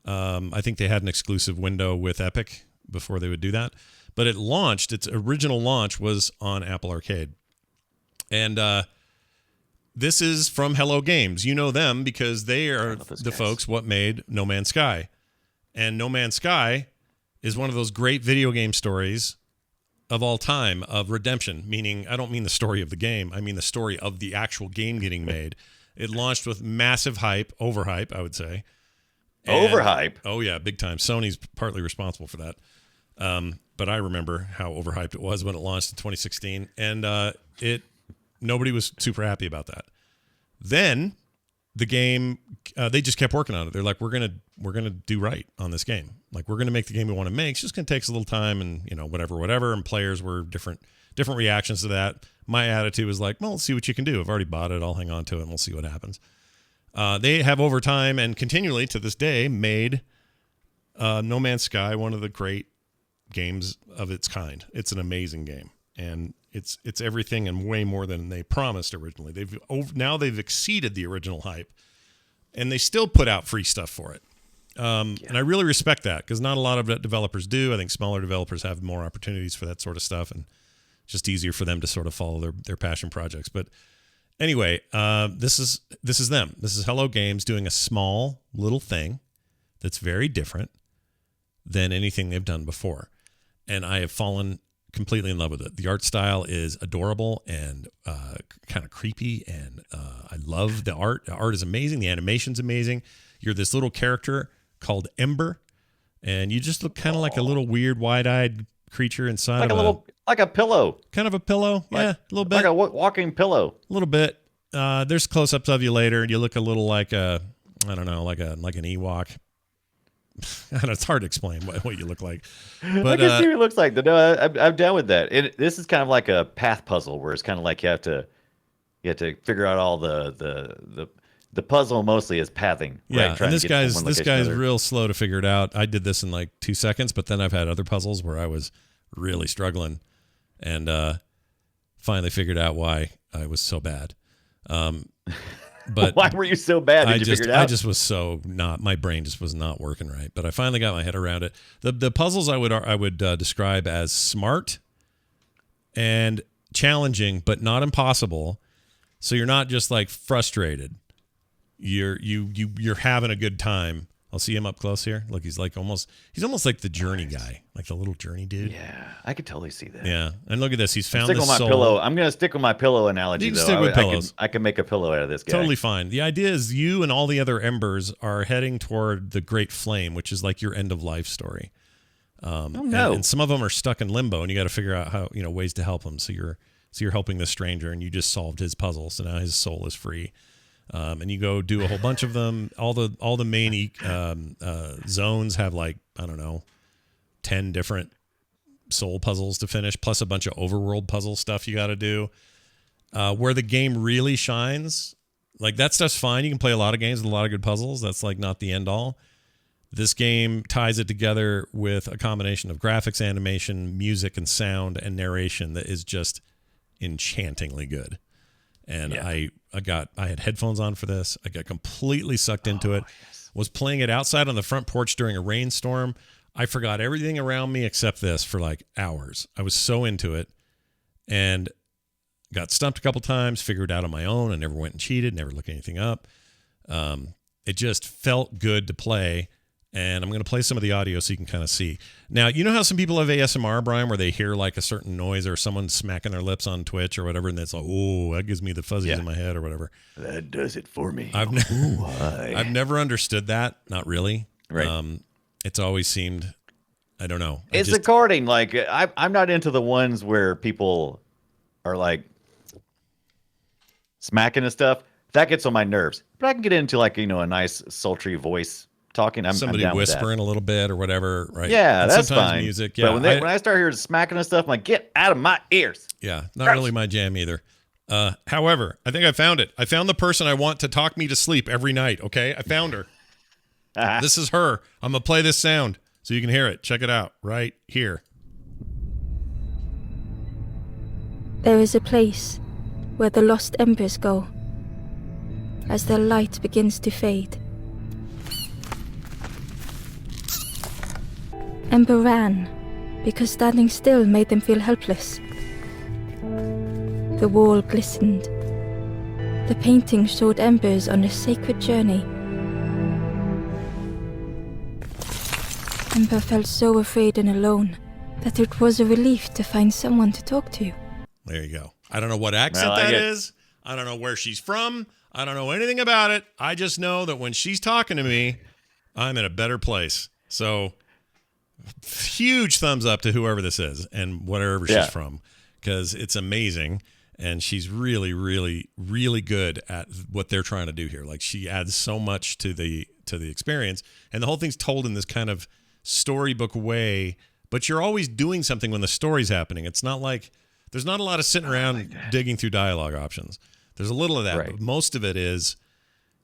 Speaker 1: I think they had an exclusive window with Epic before they would do that. But it launched, its original launch was on Apple Arcade. And this is from Hello Games. You know them because they are the folks what made No Man's Sky. And No Man's Sky is one of those great video game stories of all time of redemption, meaning I don't mean the story of the game. I mean the story of the actual game getting made. It launched with massive hype, overhype, I would say.
Speaker 2: Overhype?
Speaker 1: Oh, yeah, big time. Sony's partly responsible for that. But I remember how overhyped it was when it launched in 2016. And nobody was super happy about that. Then the game, they just kept working on it. They're like, we're gonna do right on this game. Like, we're gonna make the game we want to make. It's just gonna take us a little time, and whatever. And players were different reactions to that. My attitude was like, well, let's see what you can do. I've already bought it. I'll hang on to it, and we'll see what happens. They have over time and continually to this day made No Man's Sky one of the great games of its kind. It's an amazing game, and it's everything and way more than they promised originally. They've exceeded the original hype, and they still put out free stuff for it. And I really respect that because not a lot of developers do. I think smaller developers have more opportunities for that sort of stuff, and it's just easier for them to sort of follow their passion projects. But anyway, this is them. This is Hello Games doing a small little thing that's very different than anything they've done before. And I have fallen completely in love with it. The art style is adorable and kind of creepy, and I love the art. The art is amazing. The animation's amazing. You're this little character called Ember, and you just look kind of like a little weird, wide-eyed creature inside
Speaker 2: like a pillow.
Speaker 1: Kind of a pillow, yeah, a little bit.
Speaker 2: Like a walking pillow.
Speaker 1: A little bit. There's close-ups of you later, and you look a little like I don't know, like an Ewok. I don't know, it's hard to explain what you look like. But
Speaker 2: I can see what it looks like. No, I'm down with that. This is kind of like a path puzzle where it's kind of like you have to figure out all the puzzle mostly is pathing.
Speaker 1: Yeah,
Speaker 2: right?
Speaker 1: And this guy's real slow to figure it out. I did this in like 2 seconds, but then I've had other puzzles where I was really struggling, and finally figured out why I was so bad. But
Speaker 2: why were you so bad? Did you figure it out?
Speaker 1: I just was my brain just was not working right. But I finally got my head around it. The puzzles I would describe as smart and challenging, but not impossible. So you're not just like frustrated. You're having a good time. I'll see him up close here. Look, he's almost like the Journey guy, like the little Journey dude.
Speaker 2: Yeah, I could totally see that.
Speaker 1: Yeah, and look at this. He's found this soul.
Speaker 2: Pillow. I'm gonna stick with my pillow analogy.
Speaker 1: You can
Speaker 2: though.
Speaker 1: stick with pillows.
Speaker 2: I can make a pillow out of this guy.
Speaker 1: Totally fine. The idea is you and all the other embers are heading toward the Great Flame, which is like your end of life story.
Speaker 2: Oh no!
Speaker 1: And some of them are stuck in limbo, and you got to figure out how ways to help them. So you're helping this stranger, and you just solved his puzzle. So now his soul is free. And you go do a whole bunch of them. All the main zones have like, I don't know, 10 different soul puzzles to finish, plus a bunch of overworld puzzle stuff you got to do. Where the game really shines, like that stuff's fine. You can play a lot of games with a lot of good puzzles. That's like not the end all. This game ties it together with a combination of graphics, animation, music, and sound and narration that is just enchantingly good. And
Speaker 2: yeah.
Speaker 1: I had headphones on for this. I got completely sucked into it. Yes. Was playing it outside on the front porch during a rainstorm. I forgot everything around me except this for like hours. I was so into it and got stumped a couple times, figured it out on my own. I never went and cheated, never looked anything up. It just felt good to play. And I'm going to play some of the audio so you can kind of see. Now, you know how some people have ASMR, Brian, where they hear like a certain noise or someone smacking their lips on Twitch or whatever, and it's like, oh, that gives me the fuzzies in my head or whatever.
Speaker 2: That does it for me.
Speaker 1: I've never understood that. Not really.
Speaker 2: Right.
Speaker 1: It's always seemed, I don't know.
Speaker 2: It's according. Like I'm not into the ones where people are like smacking and stuff. That gets on my nerves. But I can get into like, a nice sultry voice talking.
Speaker 1: Somebody
Speaker 2: I'm down
Speaker 1: whispering a little bit or whatever, right?
Speaker 2: Yeah,
Speaker 1: and
Speaker 2: that's
Speaker 1: sometimes
Speaker 2: fine.
Speaker 1: Music, yeah.
Speaker 2: But when I start hearing smacking and stuff, I'm like, get out of my ears.
Speaker 1: Yeah, not really my jam either. However, I think I found it. I found the person I want to talk me to sleep every night. Okay, I found her. This is her. I'm gonna play this sound so you can hear it. Check it out right here.
Speaker 6: There is a place where the lost embers go as their light begins to fade. Ember ran because standing still made them feel helpless. The wall glistened. The painting showed embers on a sacred journey. Ember felt so afraid and alone that it was a relief to find someone to talk to.
Speaker 1: There you go. I don't know what accent that is. I don't know where she's from. I don't know anything about it. I just know that when she's talking to me, I'm in a better place. So huge thumbs up to whoever this is and wherever she's from, because it's amazing. And she's really, really, really good at what they're trying to do here. Like she adds so much to the experience, and the whole thing's told in this kind of storybook way. But you're always doing something when the story's happening. It's not like there's not a lot of sitting around digging through dialogue options. There's a little of that, but most of it is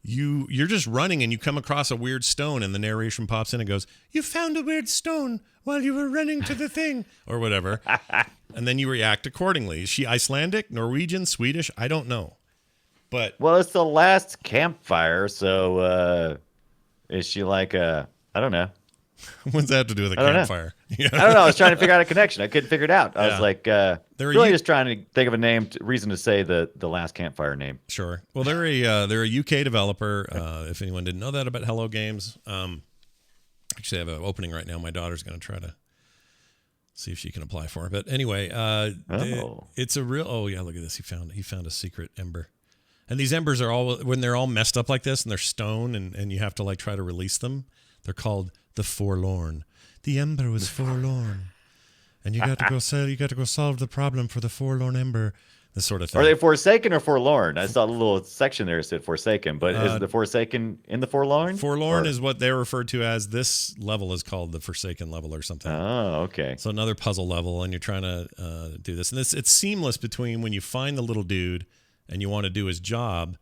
Speaker 1: you're just running and you come across a weird stone, and the narration pops in and goes, "You found a weird stone while you were running to the thing," or whatever. And then you react accordingly. Is she Icelandic, Norwegian, Swedish? I don't know. But
Speaker 2: well, it's the Last Campfire, so is she like I don't know.
Speaker 1: What's that have to do with a campfire?
Speaker 2: I don't know. I was trying to figure out a connection. I couldn't figure it out. I was like, really just trying to think of a name, reason to say the Last Campfire name.
Speaker 1: Sure. Well, they're a UK developer. If anyone didn't know that about Hello Games, actually, I have an opening right now. My daughter's going to try to see if she can apply for it. But anyway, it's a real. Oh yeah, look at this. He found a secret ember, and these embers are all when they're all messed up like this, and they're stone, and you have to like try to release them. They're called the Forlorn. The ember was forlorn, and you got to go solve the problem for the forlorn ember. this sort of thing.
Speaker 2: Are they Forsaken or Forlorn? I saw the little section there that said Forsaken, but is the Forsaken in the Forlorn?
Speaker 1: Forlorn is what they're referred to as. This level is called the Forsaken level or something.
Speaker 2: Oh, okay.
Speaker 1: So another puzzle level, and you're trying to do this. And it's seamless between when you find the little dude and you want to do his job.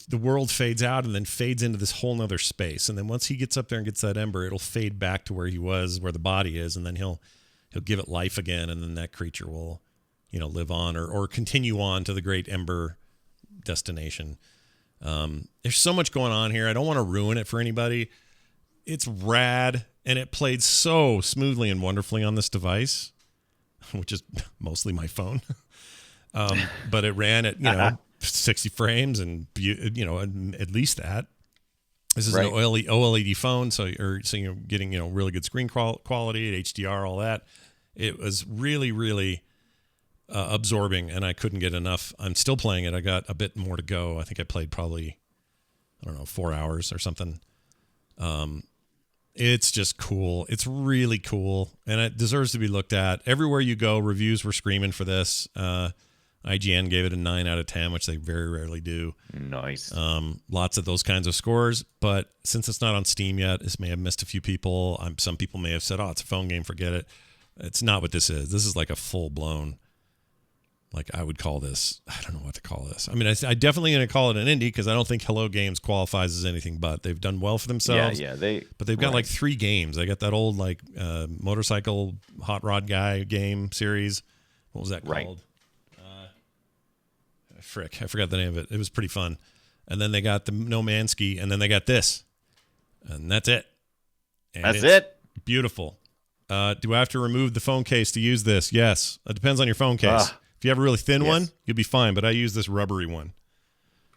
Speaker 1: The world fades out and then fades into this whole nother space. And then once he gets up there and gets that ember, it'll fade back to where he was, where the body is, and then he'll give it life again, and then that creature will, live on or continue on to the great ember destination. There's so much going on here. I don't want to ruin it for anybody. It's rad, and it played so smoothly and wonderfully on this device, which is mostly my phone. But it ran at 60 frames and at least that. This is an OLED phone, so you're getting really good screen quality, HDR, all that. It was really, really absorbing, and I couldn't get enough. I'm still playing it. I got a bit more to go. I think I played probably 4 hours or something. It's just cool. It's really cool, and it deserves to be looked at. Everywhere you go, reviews were screaming for this. IGN gave it a 9 out of 10, which they very rarely do.
Speaker 2: Nice.
Speaker 1: Lots of those kinds of scores, but since it's not on Steam yet, this may have missed a few people. Some people may have said, "Oh, it's a phone game, forget it." It's not what this is. This is like a full-blown, I would call this, I don't know what to call this. I mean, I definitely going to call it an indie because I don't think Hello Games qualifies as anything but. They've done well for themselves.
Speaker 2: Yeah,
Speaker 1: but they've got 3 games. They got that old motorcycle hot rod guy game series. What was that called? Frick, I forgot the name of it. It was pretty fun. And then they got the No Man's Ski, and then they got this. And that's it. And
Speaker 2: that's it?
Speaker 1: Beautiful. Do I have to remove the phone case to use this? Yes. It depends on your phone case. If you have a really thin one, you'll be fine, but I use this rubbery one.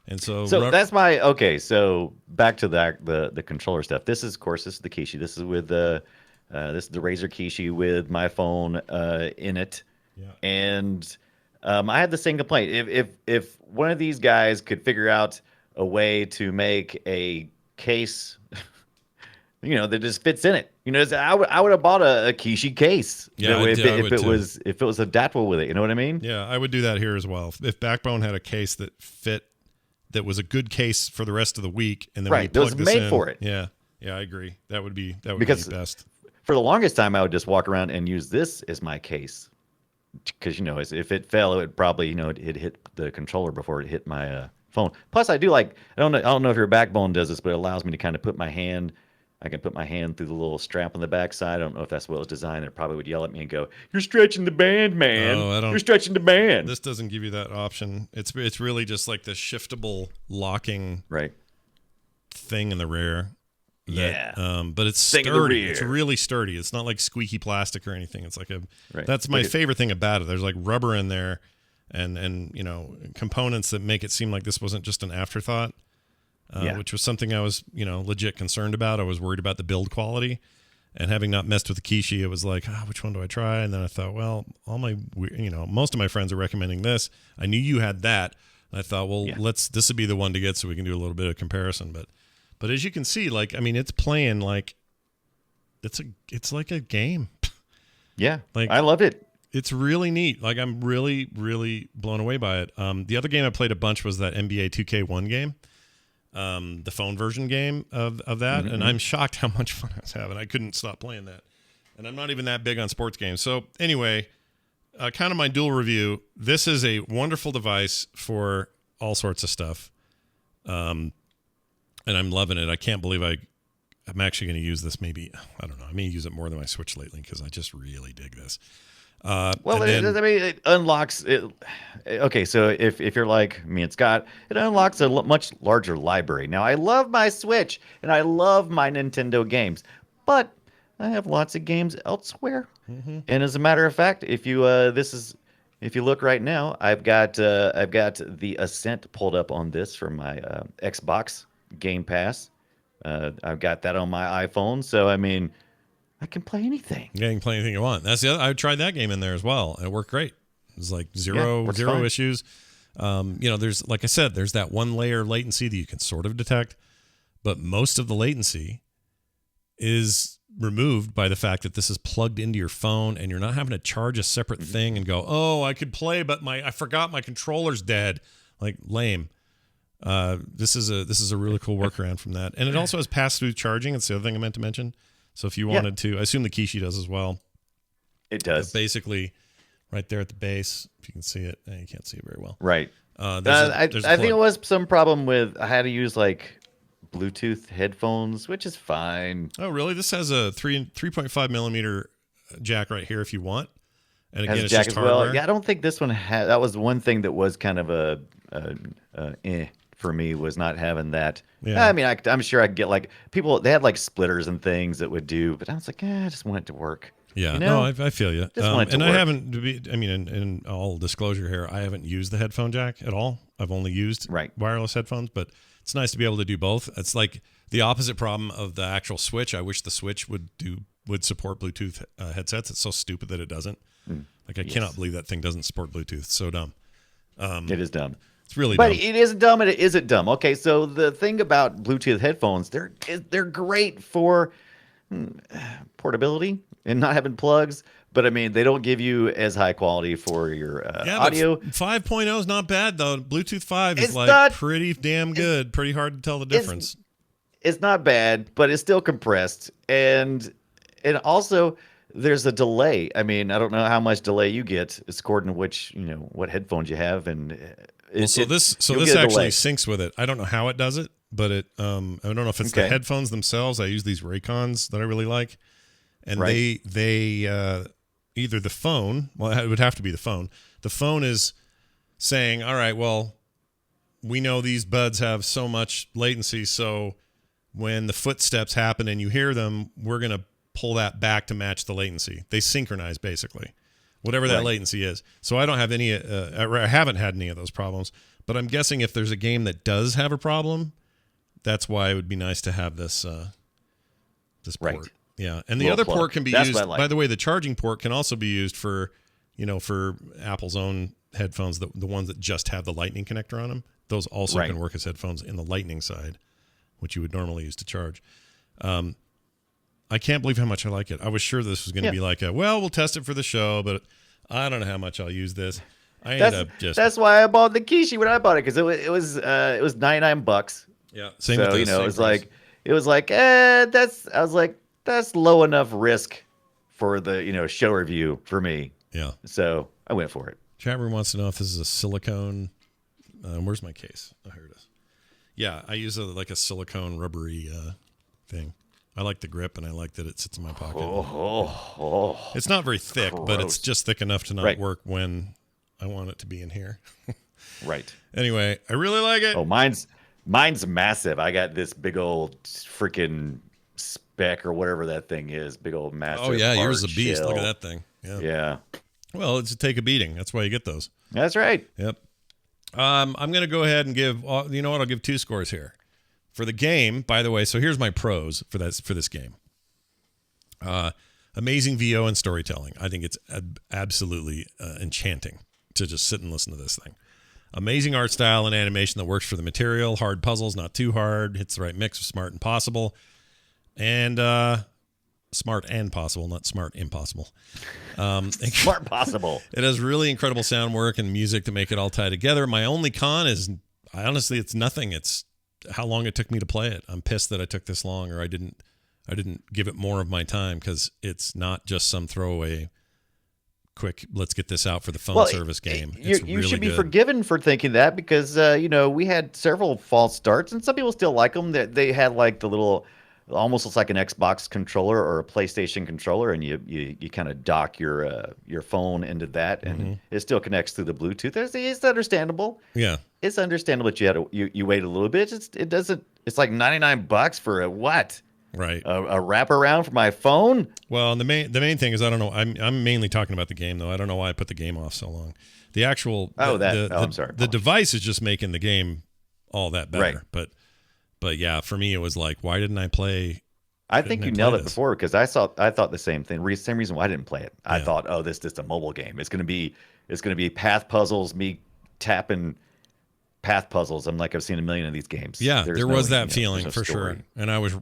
Speaker 1: And so
Speaker 2: that's my so back to the controller stuff. This is the Kishi. This is with this is the Razer Kishi with my phone in it. Yeah. And I had the same complaint. If one of these guys could figure out a way to make a case, that just fits in it, I would have bought a Kishi case.
Speaker 1: Yeah,
Speaker 2: if it was adaptable with it. You know what I mean?
Speaker 1: Yeah, I would do that here as well. If Backbone had a case that fit, that was a good case for the rest of the week, and then
Speaker 2: right, that was made for it.
Speaker 1: Yeah, I agree. That would be best.
Speaker 2: For the longest time, I would just walk around and use this as my case. Because if it fell, it would probably it hit the controller before it hit my phone. Plus, I don't know if your Backbone does this, but it allows me to kind of put my hand. I can put my hand through the little strap on the backside. I don't know if that's what it was designed. It probably would yell at me and go, "You're stretching the band, man. You're stretching the band."
Speaker 1: This doesn't give you that option. It's really just like the shiftable locking thing in the rear. But it's sturdy. It's really sturdy. It's not like squeaky plastic or anything. It's like that's my favorite thing about it. There's rubber in there and components that make it seem like this wasn't just an afterthought, which was something I was, legit concerned about. I was worried about the build quality, and having not messed with the Kishi, it was like, which one do I try? And then I thought, well, most of my friends are recommending this. I knew you had that. And I thought, well, this would be the one to get so we can do a little bit of comparison. But as you can see, it's playing it's like a game.
Speaker 2: Yeah, I loved it.
Speaker 1: It's really neat. I'm really, really blown away by it. The other game I played a bunch was that NBA 2K1 game, the phone version game of that, and I'm shocked how much fun I was having. I couldn't stop playing that, and I'm not even that big on sports games. So anyway, kind of my dual review. This is a wonderful device for all sorts of stuff. And I'm loving it. I can't believe I'm actually going to use this. Maybe, I don't know. I may use it more than my Switch lately because I just really dig this.
Speaker 2: It unlocks it. Okay, so if you're like me and Scott, it unlocks a much larger library. Now, I love my Switch and I love my Nintendo games, but I have lots of games elsewhere. Mm-hmm. And as a matter of fact, if you look right now, I've got the Ascent pulled up on this for my Xbox Game Pass. I've got that on my iPhone, so I mean, I can play anything.
Speaker 1: Yeah, you can play anything you want. That's the other. I tried that game in there as well, and it worked great. It was zero issues. There's, like I said, there's that one layer of latency that you can sort of detect, but most of the latency is removed by the fact that this is plugged into your phone and you're not having to charge a separate thing and go, oh, I could play, but I forgot my controller's dead. Like, lame. This is a really cool workaround from that. And it also has pass-through charging. It's the other thing I meant to mention. So if you wanted to, I assume the Kishi does as well.
Speaker 2: It does.
Speaker 1: But basically, right there at the base, if you can see it. You can't see it very well.
Speaker 2: Right.
Speaker 1: I
Speaker 2: I think it was some problem with I had to use like Bluetooth headphones, which is fine.
Speaker 1: Oh, really? This has a 3.5 millimeter jack right here if you want. And again,
Speaker 2: Has a
Speaker 1: it's
Speaker 2: jack
Speaker 1: just
Speaker 2: as well.
Speaker 1: hardware.
Speaker 2: Yeah, I don't think this one had. That was one thing that was kind of a for me, was not having that.
Speaker 1: Yeah.
Speaker 2: I mean, I'm sure I could get like people. They had like splitters and things that would do, but I was like, I just want it to work.
Speaker 1: Yeah,
Speaker 2: you know?
Speaker 1: no, I feel you.
Speaker 2: Just want it to
Speaker 1: and I
Speaker 2: work.
Speaker 1: haven't. I mean, in all disclosure here, I haven't used the headphone jack at all. I've only used wireless headphones, but it's nice to be able to do both. It's like the opposite problem of the actual Switch. I wish the Switch would support Bluetooth headsets. It's so stupid that it doesn't. Like I cannot believe that thing doesn't support Bluetooth. It's so dumb.
Speaker 2: It is dumb.
Speaker 1: It's really
Speaker 2: but
Speaker 1: dumb.
Speaker 2: it is dumb and it isn't dumb. Okay, so the thing about Bluetooth headphones, they're great for portability and not having plugs. But I mean, they don't give you as high quality for your audio.
Speaker 1: 5.0 is not bad though. Bluetooth 5 is
Speaker 2: It's
Speaker 1: like
Speaker 2: not-
Speaker 1: pretty damn good. Pretty hard to tell the difference.
Speaker 2: It's not bad, but it's still compressed, and also there's a delay. I mean, I don't know how much delay you get. It's according to which what headphones you have, and
Speaker 1: this
Speaker 2: you'll
Speaker 1: actually
Speaker 2: get a delay.
Speaker 1: syncs with it. I don't know how it does it, but it I don't know if it's the headphones themselves. I use these Raycons that I really like, and they either the phone. Well, it would have to be the phone. The phone is saying, "All right, well, we know these buds have so much latency, so when the footsteps happen and you hear them, we're gonna pull that back to match the latency." They synchronize basically, whatever that latency is. So I don't have any. I haven't had any of those problems. But I'm guessing if there's a game that does have a problem, that's why it would be nice to have this port. Yeah, and the other port can be used. By the way, the charging port can also be used for Apple's own headphones, the ones that just have the Lightning connector on them. Those also can work as headphones in the Lightning side, which you would normally use to charge. I can't believe how much I like it. I was sure this was going to be like we'll test it for the show, but I don't know how much I'll use this.
Speaker 2: That's why I bought the Kishi when I bought it, because it was $99.
Speaker 1: Yeah, same with this.
Speaker 2: It was like that's low enough risk for the show review for me.
Speaker 1: Yeah.
Speaker 2: So I went for it.
Speaker 1: Chat room wants to know if this is a silicone. Where's my case? Oh, here it is. Yeah, I use a silicone rubbery thing. I like the grip, and I like that it sits in my pocket. It's not very thick, but it's just thick enough to not work when I want it to be in here.
Speaker 2: Right.
Speaker 1: Anyway, I really like it.
Speaker 2: Oh, mine's massive. I got this big old freaking spec or whatever that thing is. Big old massive.
Speaker 1: Oh yeah, yours is a beast.
Speaker 2: shell.
Speaker 1: Look at that thing. Yeah.
Speaker 2: Yeah.
Speaker 1: Well, it's a take a beating. That's why you get those.
Speaker 2: That's right.
Speaker 1: Yep. I'm going to go ahead and give. You know what? I'll give 2 scores here for the game. By the way, so here's my pros for this game. Amazing VO and storytelling. I think it's absolutely enchanting to just sit and listen to this thing. Amazing art style and animation that works for the material. Hard puzzles, not too hard. Hits the right mix of smart and possible. And smart and possible, not smart impossible.
Speaker 2: Smart possible.
Speaker 1: It has really incredible sound work and music to make it all tie together. My only con is, honestly, it's nothing. It's how long it took me to play it. I'm pissed that I took this long, or I didn't give it more of my time, because it's not just some throwaway quick, let's get this out for the phone service game.
Speaker 2: You should be forgiven for thinking that, because we had several false starts, and some people still like them. That they had like the little, almost looks like an Xbox controller or a PlayStation controller, and you kind of dock your phone into that, and it still connects through the Bluetooth. It's understandable.
Speaker 1: Yeah,
Speaker 2: it's understandable that you wait a little bit. It's like $99 for a what?
Speaker 1: Right.
Speaker 2: A wraparound for my phone?
Speaker 1: Well, and the main thing is, I don't know. I'm mainly talking about the game, though. I don't know why I put the game off so long. The actual
Speaker 2: I'm sorry.
Speaker 1: The device is just making the game all that better. Right. But yeah, for me it was like, why didn't I play?
Speaker 2: I think you nailed it before, because I thought the same thing. Same reason why I didn't play it. I thought, this is just a mobile game. It's gonna be path puzzles, me tapping path puzzles. I'm like, I've seen a million of these games.
Speaker 1: Yeah,
Speaker 2: There's
Speaker 1: there
Speaker 2: no,
Speaker 1: was that
Speaker 2: there's
Speaker 1: feeling
Speaker 2: no
Speaker 1: for
Speaker 2: story.
Speaker 1: sure. And I was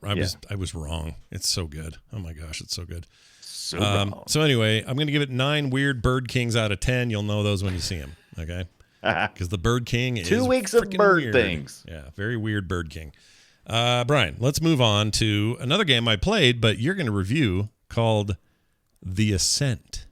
Speaker 1: wrong. It's so good. Oh my gosh, it's so good.
Speaker 2: So wrong.
Speaker 1: So anyway, I'm going to give it 9 weird bird kings out of 10. You'll know those when you see them. Okay. Because the Bird King is
Speaker 2: 2 weeks of
Speaker 1: freaking
Speaker 2: bird
Speaker 1: weird.
Speaker 2: things.
Speaker 1: Yeah, very weird Bird King. Brian, let's move on to another game I played, but you're going to review called The Ascent.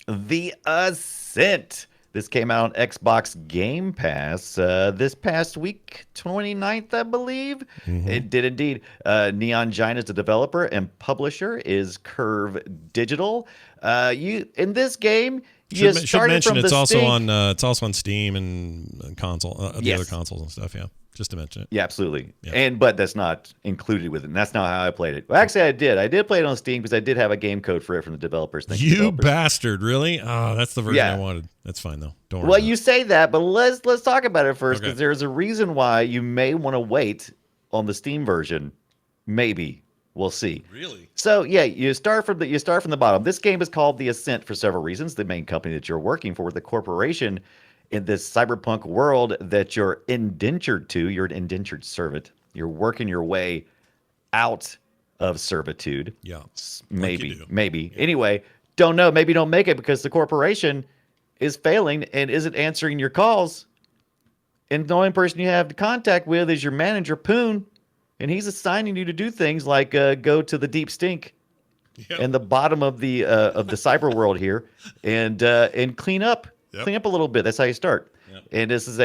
Speaker 2: The Ascent. This came out on Xbox Game Pass this past week, 29th, I believe. It did indeed. Neon Giant is the developer, and publisher is Curve Digital. In this game, you
Speaker 1: Should
Speaker 2: started
Speaker 1: mention
Speaker 2: from
Speaker 1: it's
Speaker 2: the
Speaker 1: also
Speaker 2: stink.
Speaker 1: it's also on Steam and console, the
Speaker 2: Yes.
Speaker 1: other consoles and stuff. Yeah, just to mention it.
Speaker 2: Yeah, absolutely.
Speaker 1: Yeah.
Speaker 2: But that's not included with it. And that's not how I played it. Well, actually, I did. I did play it on Steam because I did have a game code for it from the developers. Thank
Speaker 1: You
Speaker 2: developers.
Speaker 1: bastard! Really? Oh, that's the version
Speaker 2: Yeah.
Speaker 1: I wanted. That's fine though. Don't worry.
Speaker 2: Well,
Speaker 1: about
Speaker 2: you say that, but let's talk about it first because
Speaker 1: Okay.
Speaker 2: there's a reason why you may want to wait on the Steam version. Maybe we'll see.
Speaker 1: it. Really?
Speaker 2: So yeah, you start from the bottom. This game is called The Ascent for several reasons. The main company that you're working for, the corporation in this cyberpunk world that you're indentured to, you're an indentured servant. You're working your way out of servitude.
Speaker 1: Yeah.
Speaker 2: Maybe,
Speaker 1: you do.
Speaker 2: maybe. Anyway, don't know. Maybe don't make it because the corporation is failing and isn't answering your calls. And the only person you have to contact with is your manager, Poon. And he's assigning you to do things like go to the deep stink and the bottom of the cyber world here and clean up.
Speaker 1: Yep.
Speaker 2: Clean up a little bit. That's how you start.
Speaker 1: Yep.
Speaker 2: And this is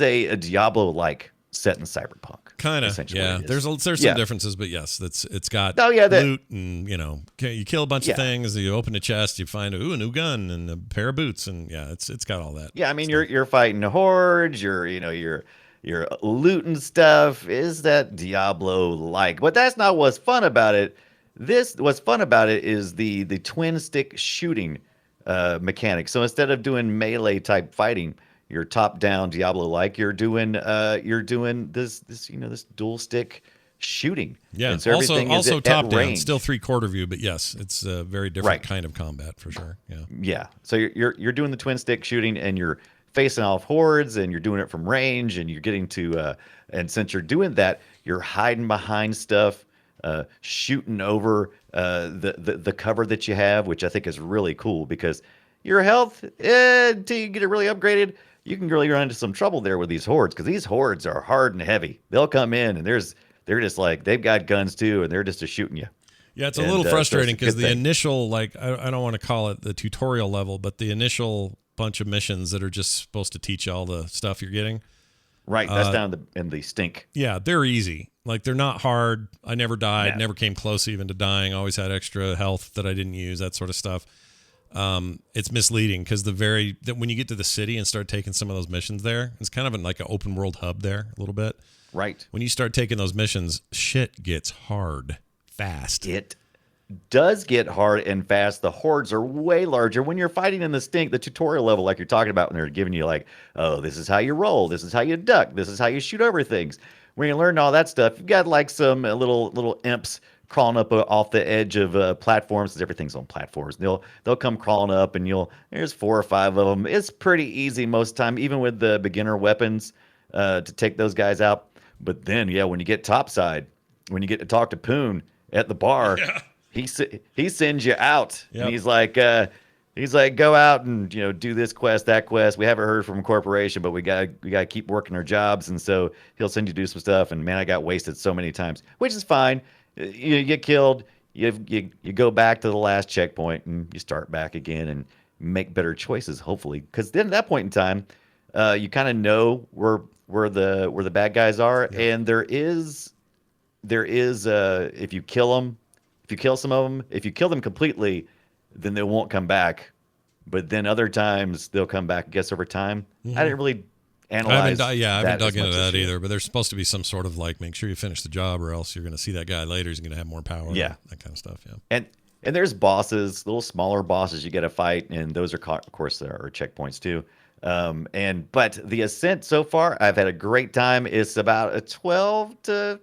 Speaker 2: a Diablo-like set in cyberpunk.
Speaker 1: Kind of.
Speaker 2: essentially
Speaker 1: Yeah.
Speaker 2: what it is.
Speaker 1: There's
Speaker 2: Yeah.
Speaker 1: some differences, but yes, it's got
Speaker 2: Oh, yeah,
Speaker 1: loot and you kill a bunch
Speaker 2: Yeah.
Speaker 1: of things. You open a chest, you find a new gun and a pair of boots, and yeah, it's got all that.
Speaker 2: Yeah, I mean you're fighting hordes, you're looting stuff. Is that Diablo like? But that's not what's fun about it. What's fun about it is the twin stick shooting mechanic. So instead of doing melee type fighting, you're top down Diablo like, you're doing this dual stick shooting.
Speaker 1: Yeah.
Speaker 2: And so everything
Speaker 1: Also
Speaker 2: is
Speaker 1: top
Speaker 2: at
Speaker 1: down,
Speaker 2: range.
Speaker 1: still 3/4 view, but yes, it's a very different
Speaker 2: Right.
Speaker 1: kind of combat for sure. Yeah.
Speaker 2: Yeah. So you're doing the twin stick shooting and you're facing off hordes and you're doing it from range and you're getting to and since you're doing that, you're hiding behind stuff, shooting over the cover that you have, which I think is really cool because your health, until you get it really upgraded, you can really run into some trouble there with these hordes because these hordes are hard and heavy. They'll come in and they're just like they've got guns too and they're just shooting you.
Speaker 1: Yeah, it's a
Speaker 2: And,
Speaker 1: little
Speaker 2: so
Speaker 1: frustrating
Speaker 2: it's a
Speaker 1: because
Speaker 2: good
Speaker 1: the
Speaker 2: thing.
Speaker 1: initial, I don't want to call it the tutorial level, but the initial bunch of missions that are just supposed to teach you all the stuff you're getting.
Speaker 2: Right. That's down in the stink.
Speaker 1: Yeah, they're easy. Like, they're not hard. I never died,
Speaker 2: Yeah.
Speaker 1: never came close even to dying. Always had extra health that I didn't use, that sort of stuff. It's misleading because when you get to the city and start taking some of those missions there, it's kind of like an open world hub there a little bit.
Speaker 2: Right.
Speaker 1: When you start taking those missions, shit gets hard fast.
Speaker 2: It does get hard and fast. The hordes are way larger. When you're fighting in the stink, the tutorial level, like you're talking about, when they're giving you like, oh, this is how you roll, this is how you duck, this is how you shoot over things. When you learn all that stuff, you've got like some little imps crawling up off the edge of platforms. 'Cause everything's on platforms. They'll come crawling up, and there's 4 or 5 of them. It's pretty easy most of the time, even with the beginner weapons, to take those guys out. But then, yeah, when you get topside, when you get to talk to Poon at the bar.
Speaker 1: Yeah.
Speaker 2: He sends you out,
Speaker 1: Yep.
Speaker 2: and he's like, go out and do this quest, that quest. We haven't heard from a corporation, but we gotta keep working our jobs, and so he'll send you to do some stuff. And man, I got wasted so many times, which is fine. You get killed, you go back to the last checkpoint, and you start back again and make better choices, hopefully, because then at that point in time, you kind of know where the bad guys are, and there is if you kill them. If you kill some of them, if you kill them completely, then they won't come back. But then other times they'll come back, I guess, over time. I didn't really analyze.
Speaker 1: I haven't
Speaker 2: that
Speaker 1: dug
Speaker 2: as
Speaker 1: into
Speaker 2: much as
Speaker 1: that
Speaker 2: you.
Speaker 1: either, but there's supposed to be some sort of make sure you finish the job or else you're going to see that guy later. He's going to have more power.
Speaker 2: Yeah.
Speaker 1: That kind of stuff. Yeah.
Speaker 2: And there's bosses, little smaller bosses you got to fight, and those are, of course, there are checkpoints too. But the Ascent so far, I've had a great time. It's about a 12 to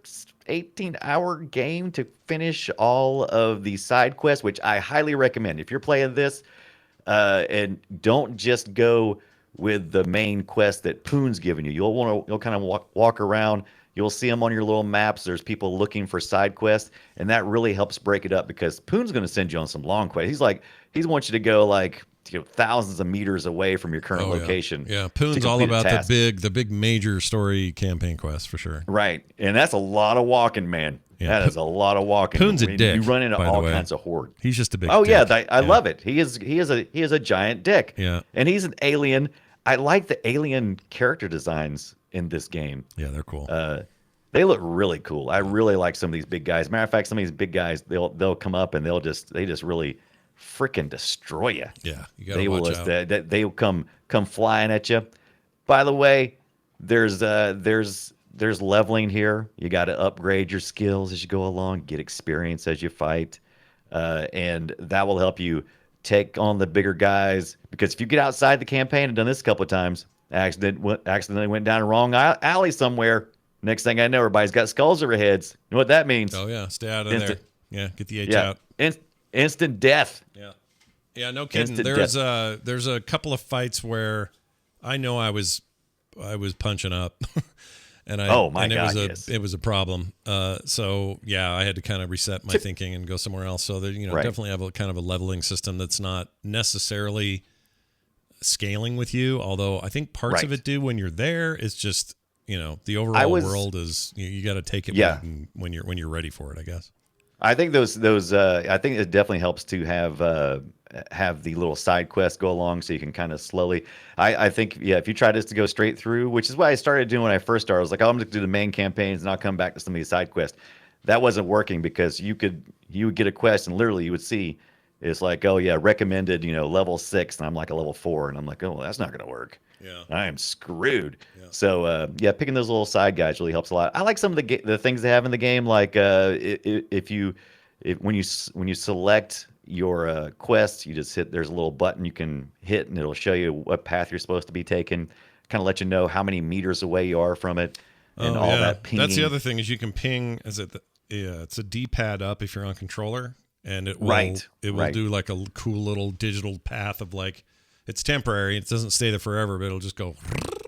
Speaker 2: 18-hour game to finish all of the side quests, which I highly recommend. If you're playing this, and don't just go with the main quest that Poon's giving you. You'll kind of walk around. You'll see them on your little maps. There's people looking for side quests, and that really helps break it up because Poon's going to send you on some long quests. He wants you to go like thousands of meters away from your current location.
Speaker 1: Yeah, Poon's all about the big major story campaign quest for sure.
Speaker 2: Right, and that's a lot of walking, man. Yeah, that is a lot of walking.
Speaker 1: Poon's a dick.
Speaker 2: You run into all kinds of horde.
Speaker 1: He's just a big.
Speaker 2: Oh
Speaker 1: dick.
Speaker 2: yeah, I love it. He is a giant dick.
Speaker 1: Yeah,
Speaker 2: and he's an alien. I like the alien character designs in this game.
Speaker 1: Yeah, they're cool.
Speaker 2: They look really cool. I really like some of these big guys. Matter of fact, some of these big guys, they'll come up and they just really freaking destroy you.
Speaker 1: Yeah, you gotta watch out.
Speaker 2: They will come flying at you. By the way, there's leveling here. You got to upgrade your skills as you go along, get experience as you fight, and that will help you take on the bigger guys. Because if you get outside the campaign, I've done this a couple of times, accidentally went down a wrong alley somewhere. Next thing I know, everybody's got skulls over their heads. You know what that means?
Speaker 1: Oh yeah, stay out of there. Yeah, get the H out.
Speaker 2: Instant death.
Speaker 1: Yeah, no kidding. There's a couple of fights where I know I was punching up, and it was a problem. So yeah, I had to kind of reset my thinking and go somewhere else. So that definitely have a kind of a leveling system that's not necessarily scaling with you. Although I think parts of it do when you're there. It's just the overall world is you got to take it when you're ready for it, I guess.
Speaker 2: I think I think it definitely helps to have the little side quests go along so you can kind of slowly. I think if you try just to go straight through, which is what I started doing when I first started. I was like, I'm just gonna do the main campaigns and I'll come back to some of these side quests. That wasn't working because you would get a quest and literally you would see it's like, oh yeah, recommended level 6, and I'm like a level 4, and I'm like, oh well, that's not gonna work.
Speaker 1: Yeah,
Speaker 2: I am screwed. Yeah. So picking those little side guys really helps a lot. I like some of the things they have in the game, like when you select your quest, you just hit. There's a little button you can hit, and it'll show you what path you're supposed to be taking. Kind of let you know how many meters away you are from it, and all that pinging.
Speaker 1: That's the other thing is you can ping. It's a D-pad up if you're on controller, and it will do like a cool little digital path of like. It's temporary. It doesn't stay there forever, but it'll just go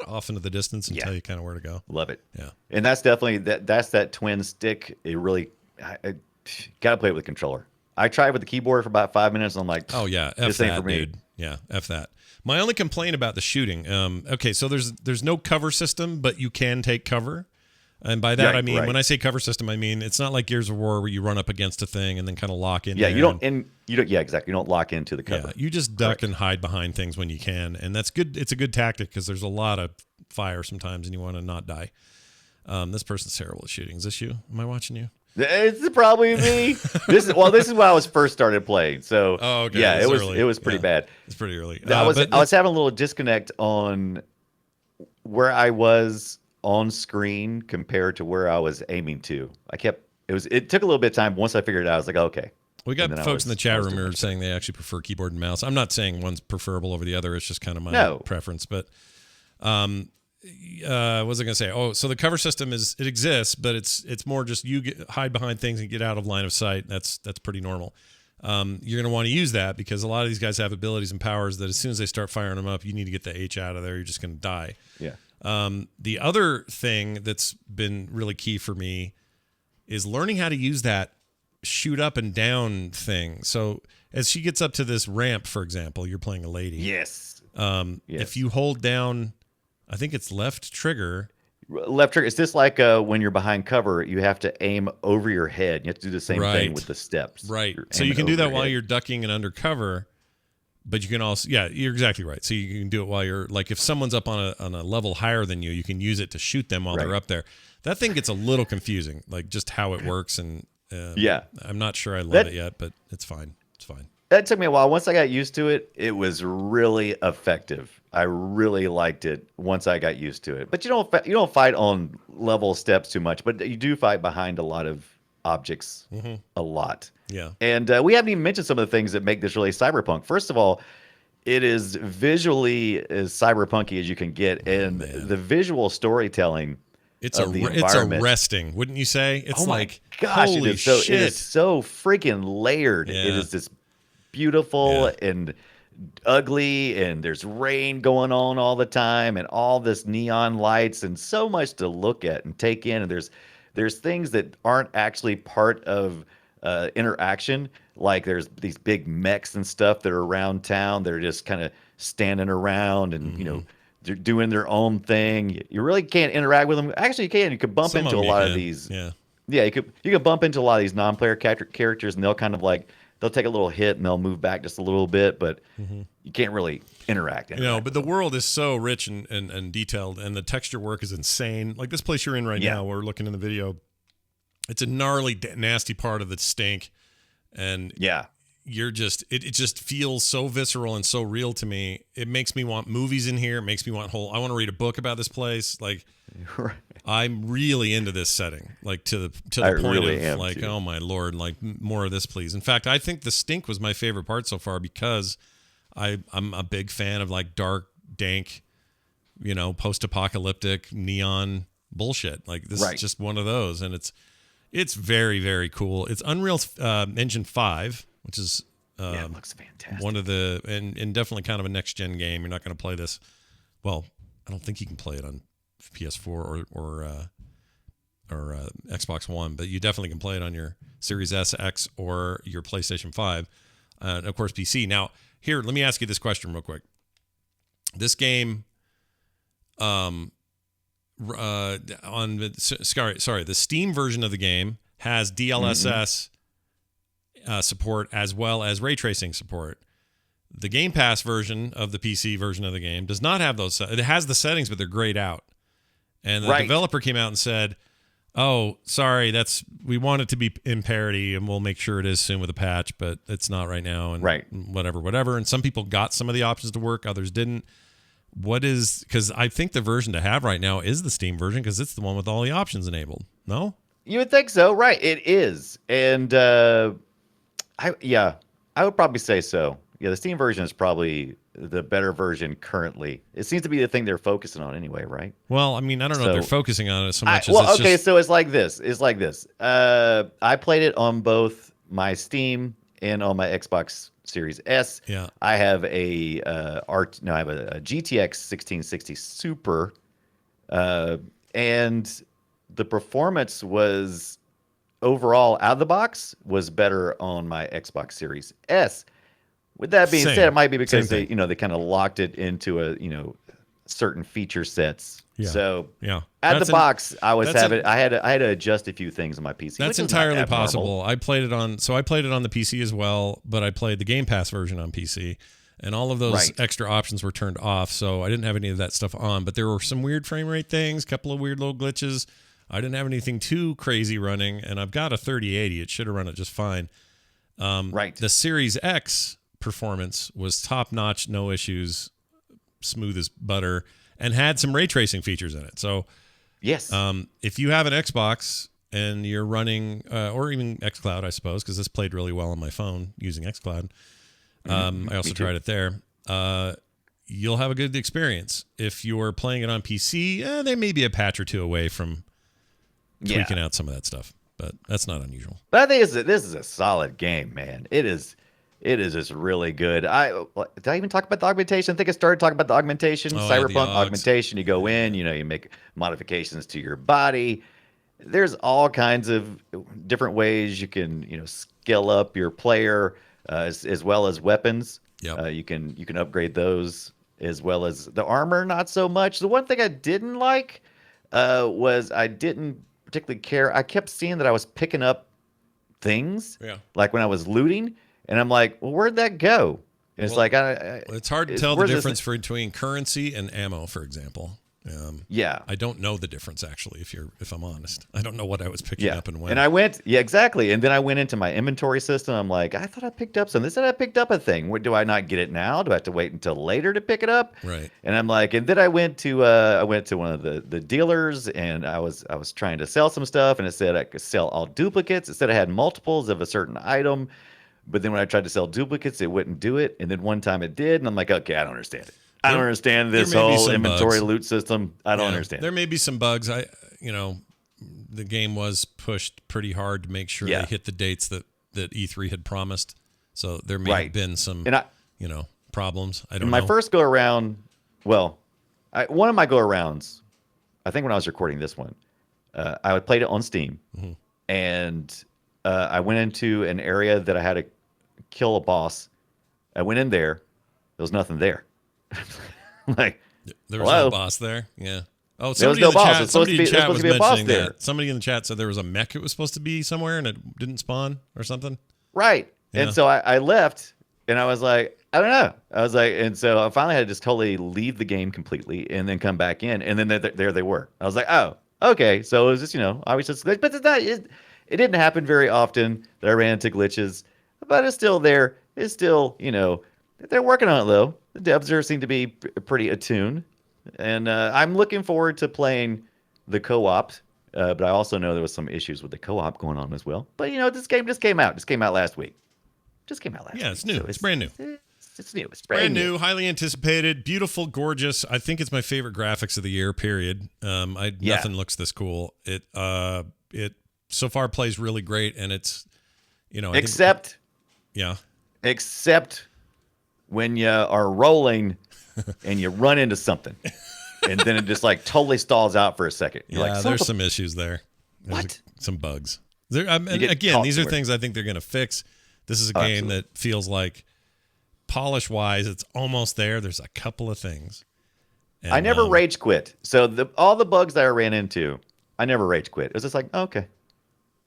Speaker 1: off into the distance and tell you kind of where to go.
Speaker 2: Love it.
Speaker 1: Yeah.
Speaker 2: And that's definitely that's that twin stick. It really got to play it with a controller. I tried with the keyboard for about 5 minutes. And I'm like,
Speaker 1: oh yeah, F that, dude. Yeah, F that. My only complaint about the shooting. Okay, so there's no cover system, but you can take cover. And by that I mean when I say cover system, I mean it's not like Gears of War where you run up against a thing and then kind of lock in.
Speaker 2: Yeah, you don't. Yeah, exactly. You don't lock into the cover.
Speaker 1: Yeah, you just duck and hide behind things when you can, and that's good. It's a good tactic because there's a lot of fire sometimes, and you want to not die. This person's terrible at shooting. Is this you? Am I watching you?
Speaker 2: It's probably me. This is when I was first started playing. So
Speaker 1: okay.
Speaker 2: Yeah, it was pretty bad.
Speaker 1: It's pretty early.
Speaker 2: I was having a little disconnect on where I was on screen compared to where I was aiming to. It took a little bit of time. Once I figured it out, I was like, okay.
Speaker 1: We got folks in the chat room who are saying they actually prefer keyboard and mouse. I'm not saying one's preferable over the other. It's just kind of my preference. But what was I going to say? Oh, so the cover system it exists, but it's more just hide behind things and get out of line of sight. That's pretty normal. You're going to want to use that because a lot of these guys have abilities and powers that as soon as they start firing them up, you need to get the H out of there. You're just going to die.
Speaker 2: Yeah.
Speaker 1: The other thing that's been really key for me is learning how to use that shoot up and down thing. So as she gets up to this ramp, for example, you're playing a lady.
Speaker 2: Yes.
Speaker 1: If you hold down, I think it's left trigger.
Speaker 2: Left trigger. It's just like when you're behind cover, you have to aim over your head. You have to do the same thing with the steps.
Speaker 1: Right. So you can do that while you're ducking and under cover. But you can also, you're exactly right. So you can do it while you're, like if someone's up on a level higher than you, you can use it to shoot them while they're up there. That thing gets a little confusing, like just how it works. And I'm not sure I love it yet, but it's fine. It's fine.
Speaker 2: That took me a while. Once I got used to it, it was really effective. I really liked it once I got used to it. But you don't fight on level steps too much, but you do fight behind a lot of objects a lot.
Speaker 1: Yeah.
Speaker 2: And we haven't even mentioned some of the things that make this really cyberpunk. First of all, it is visually as cyberpunky as you can get, and the visual storytelling
Speaker 1: it's arresting, wouldn't you say? It's like,
Speaker 2: gosh,
Speaker 1: holy
Speaker 2: shit.
Speaker 1: It
Speaker 2: is so freaking layered.
Speaker 1: Yeah.
Speaker 2: It is this beautiful and ugly, and there's rain going on all the time, and all this neon lights, and so much to look at and take in. And there's things that aren't actually part of interaction. Like there's these big mechs and stuff that are around town. They're just kind of standing around, and they're doing their own thing. You really can't interact with them. Actually, you can. You could bump into a lot of these.
Speaker 1: Yeah.
Speaker 2: Yeah, you could bump into a lot of these non-player characters, and they'll kind of like they'll take a little hit and they'll move back just a little bit, but you can't really interact.
Speaker 1: But the world is so rich and detailed, and the texture work is insane. Like this place you're in right now, we're looking in the video. It's a gnarly, nasty part of the stink, and you're just it just feels so visceral and so real to me. It makes me want movies in here. It makes me want I want to read a book about this place. Like I'm really into this setting, like to the point really of like, oh my Lord, like more of this, please. In fact, I think the stink was my favorite part so far because I'm a big fan of like dark, dank, post-apocalyptic neon bullshit. Like this is just one of those, and it's very, very cool. It's Unreal Engine 5, which is
Speaker 2: it looks fantastic.
Speaker 1: One of the and definitely kind of a next gen game. You're not going to play this. Well, I don't think you can play it on PS4 or Xbox One, but you definitely can play it on your Series S, X, or your PlayStation 5, and of course PC. Now, here, let me ask you this question real quick. This game, on the Steam version of the game has DLSS support as well as ray tracing support. The Game Pass version of the PC version of the game does not have those. It has the settings, but they're grayed out. And the developer came out and said, "Oh, sorry, we want it to be in parity, and we'll make sure it is soon with a patch, but it's not right now." And whatever. And some people got some of the options to work, others didn't. Because I think the version to have right now is the Steam version because it's the one with all the options enabled. No?
Speaker 2: You would think so, right? It is, and I would probably say so. Yeah, the Steam version is probably the better version currently. It seems to be the thing they're focusing on anyway, right?
Speaker 1: Well, I mean, I don't know if they're focusing on it so much
Speaker 2: so it's like this. I played it on both my Steam and on my Xbox Series S.
Speaker 1: Yeah.
Speaker 2: I have a GTX 1660 Super, and the performance was overall out of the box was better on my Xbox Series S. With that being said, it might be because they kind of locked it into a certain feature sets.
Speaker 1: Yeah.
Speaker 2: So
Speaker 1: out
Speaker 2: the box, I had to adjust a few things on my PC.
Speaker 1: That's entirely possible. I played it on the PC as well, but I played the Game Pass version on PC, and all of those extra options were turned off, so I didn't have any of that stuff on. But there were some weird frame rate things, a couple of weird little glitches. I didn't have anything too crazy running, and I've got a 3080. It should have run it just fine. The Series X performance was top notch, no issues, smooth as butter, and had some ray tracing features in it. So,
Speaker 2: yes,
Speaker 1: if you have an Xbox and you're running, or even xCloud, I suppose, because this played really well on my phone using xCloud. I also tried it there. You'll have a good experience. If you're playing it on PC, they may be a patch or two away from tweaking out some of that stuff, but that's not unusual.
Speaker 2: But I think this is a solid game, man. It is just really good. Did I even talk about the augmentation? I think I started talking about the augmentation, Cyberpunk Augmentation. You go in, you make modifications to your body. There's all kinds of different ways you can, scale up your player, as well as weapons.
Speaker 1: Yep.
Speaker 2: You can upgrade those as well as the armor. Not so much. The one thing I didn't like was I didn't particularly care. I kept seeing that I was picking up things, like when I was looting. And I'm like, well, where'd that go? And it's like,
Speaker 1: it's hard to tell the difference between currency and ammo, for example. I don't know the difference actually. If I'm honest, I don't know what I was picking up and when.
Speaker 2: And I went, exactly. And then I went into my inventory system. I'm like, I thought I picked up something. They said I picked up a thing. Do I not get it now? Do I have to wait until later to pick it up?
Speaker 1: Right.
Speaker 2: And I'm like, and then I went to one of the dealers, and I was trying to sell some stuff, and it said I could sell all duplicates. It said I had multiples of a certain item. But then when I tried to sell duplicates, it wouldn't do it. And then one time it did, and I'm like, okay, I don't understand it. I don't understand this whole inventory loot system. I don't understand.
Speaker 1: There may be some bugs. The game was pushed pretty hard to make sure they hit the dates that E3 had promised. So there may have been some, problems. I don't
Speaker 2: In
Speaker 1: know.
Speaker 2: my first go around, well, one of my go arounds, I think when I was recording this one, I played it on Steam, and I went into an area that I had to kill a boss. I went in there. There was nothing there. Like,
Speaker 1: there was no boss there. Yeah. Oh,
Speaker 2: there was
Speaker 1: somebody
Speaker 2: no
Speaker 1: in the
Speaker 2: boss.
Speaker 1: chat. Somebody in
Speaker 2: There's
Speaker 1: chat
Speaker 2: supposed
Speaker 1: was
Speaker 2: to be a boss
Speaker 1: mentioning
Speaker 2: there.
Speaker 1: that. Somebody in the chat said there was a mech it was supposed to be somewhere and it didn't spawn or something.
Speaker 2: Right.
Speaker 1: Yeah.
Speaker 2: And so I left, and I was like, I don't know. I was like, and so I finally had to just totally leave the game completely and then come back in, and then there they were. I was like, oh, okay. So it was just, I was just, but it's not. It didn't happen very often that I ran into glitches, but it's still there. It's still, they're working on it though. The devs seem to be pretty attuned, and I'm looking forward to playing the co-op. But I also know there was some issues with the co-op going on as well. But this game just came out. Just came out last week.
Speaker 1: Yeah, it's new. So it's brand new.
Speaker 2: It's new. It's
Speaker 1: brand new, highly anticipated, beautiful, gorgeous. I think it's my favorite graphics of the year. Period. Nothing looks this cool. It so far plays really great, and it's
Speaker 2: except when you are rolling and you run into something, and then it just like totally stalls out for a second. You're like,
Speaker 1: there's some issues there. There's some bugs. Again, these are things I think they're going to fix. This is a game that feels like polish-wise, it's almost there. There's a couple of things. And,
Speaker 2: I never rage quit. So all the bugs that I ran into, I never rage quit. It was just like, okay.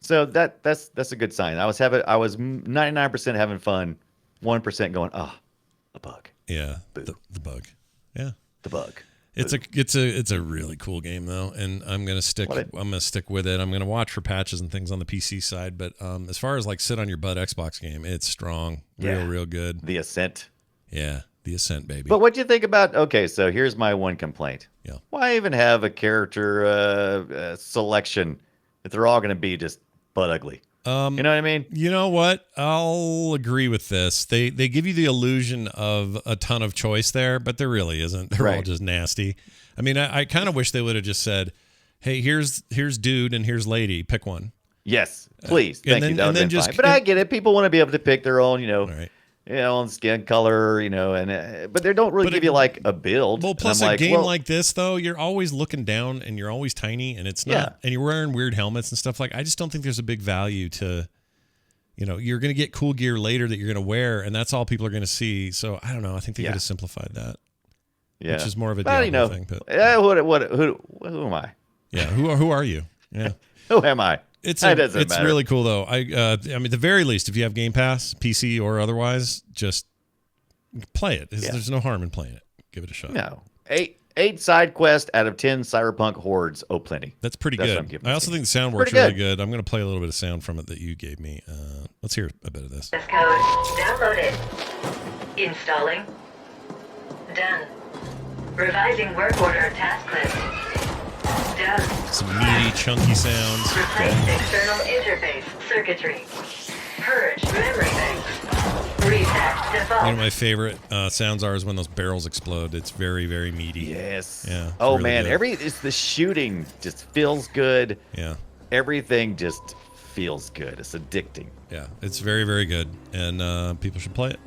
Speaker 2: So that's a good sign. I was 99% having fun, 1% going, a bug.
Speaker 1: Yeah, the bug. Yeah,
Speaker 2: the bug.
Speaker 1: It's a really cool game though, and I'm gonna stick with it. I'm gonna watch for patches and things on the PC side, but as far as like sit on your butt Xbox game, it's strong, real good.
Speaker 2: The Ascent.
Speaker 1: Yeah, the Ascent, baby.
Speaker 2: But what do you think about? Okay, so here's my one complaint.
Speaker 1: Yeah.
Speaker 2: Why even have a character selection if they're all gonna be just butt ugly? You know what I mean?
Speaker 1: You know what? I'll agree with this. They give you the illusion of a ton of choice there, but there really isn't. They're all just nasty. I mean, I kind of wish they would have just said, "Hey, here's dude and here's lady. Pick one."
Speaker 2: Yes, please. Thank you. That would have been fine. But I get it. People want to be able to pick their own, own skin color, but they don't really give you like a build.
Speaker 1: Well, plus a game like this, though, you're always looking down and you're always tiny, and it's not, and you're wearing weird helmets and stuff. Like, I just don't think there's a big value to, you're going to get cool gear later that you're going to wear, and that's all people are going to see. So I don't know. I think they could have simplified that. Yeah, which is more of a Diablo thing. But
Speaker 2: who am I?
Speaker 1: Yeah, who are you? Yeah,
Speaker 2: who am I?
Speaker 1: It's really cool though. I mean, at the very least, if you have Game Pass, PC or otherwise, just play it. There's no harm in playing it. Give it a shot.
Speaker 2: No, 8 side quests out of 10 Cyberpunk hordes. Oh, plenty.
Speaker 1: That's pretty good. I also think the sound works really good. I'm going to play a little bit of sound from it that you gave me. Let's hear a bit of this.
Speaker 7: Code downloaded. Installing. Done. Revising work order task list. Done.
Speaker 1: Some meaty, chunky sounds.
Speaker 7: Replace external interface circuitry. Purge memory banks. Reset default.
Speaker 1: One of my favorite sounds is when those barrels explode. It's very, very meaty.
Speaker 2: Yes.
Speaker 1: Yeah.
Speaker 2: Oh really man, the shooting just feels good.
Speaker 1: Yeah.
Speaker 2: Everything just feels good. It's addicting.
Speaker 1: Yeah, it's very, very good, and people should play it.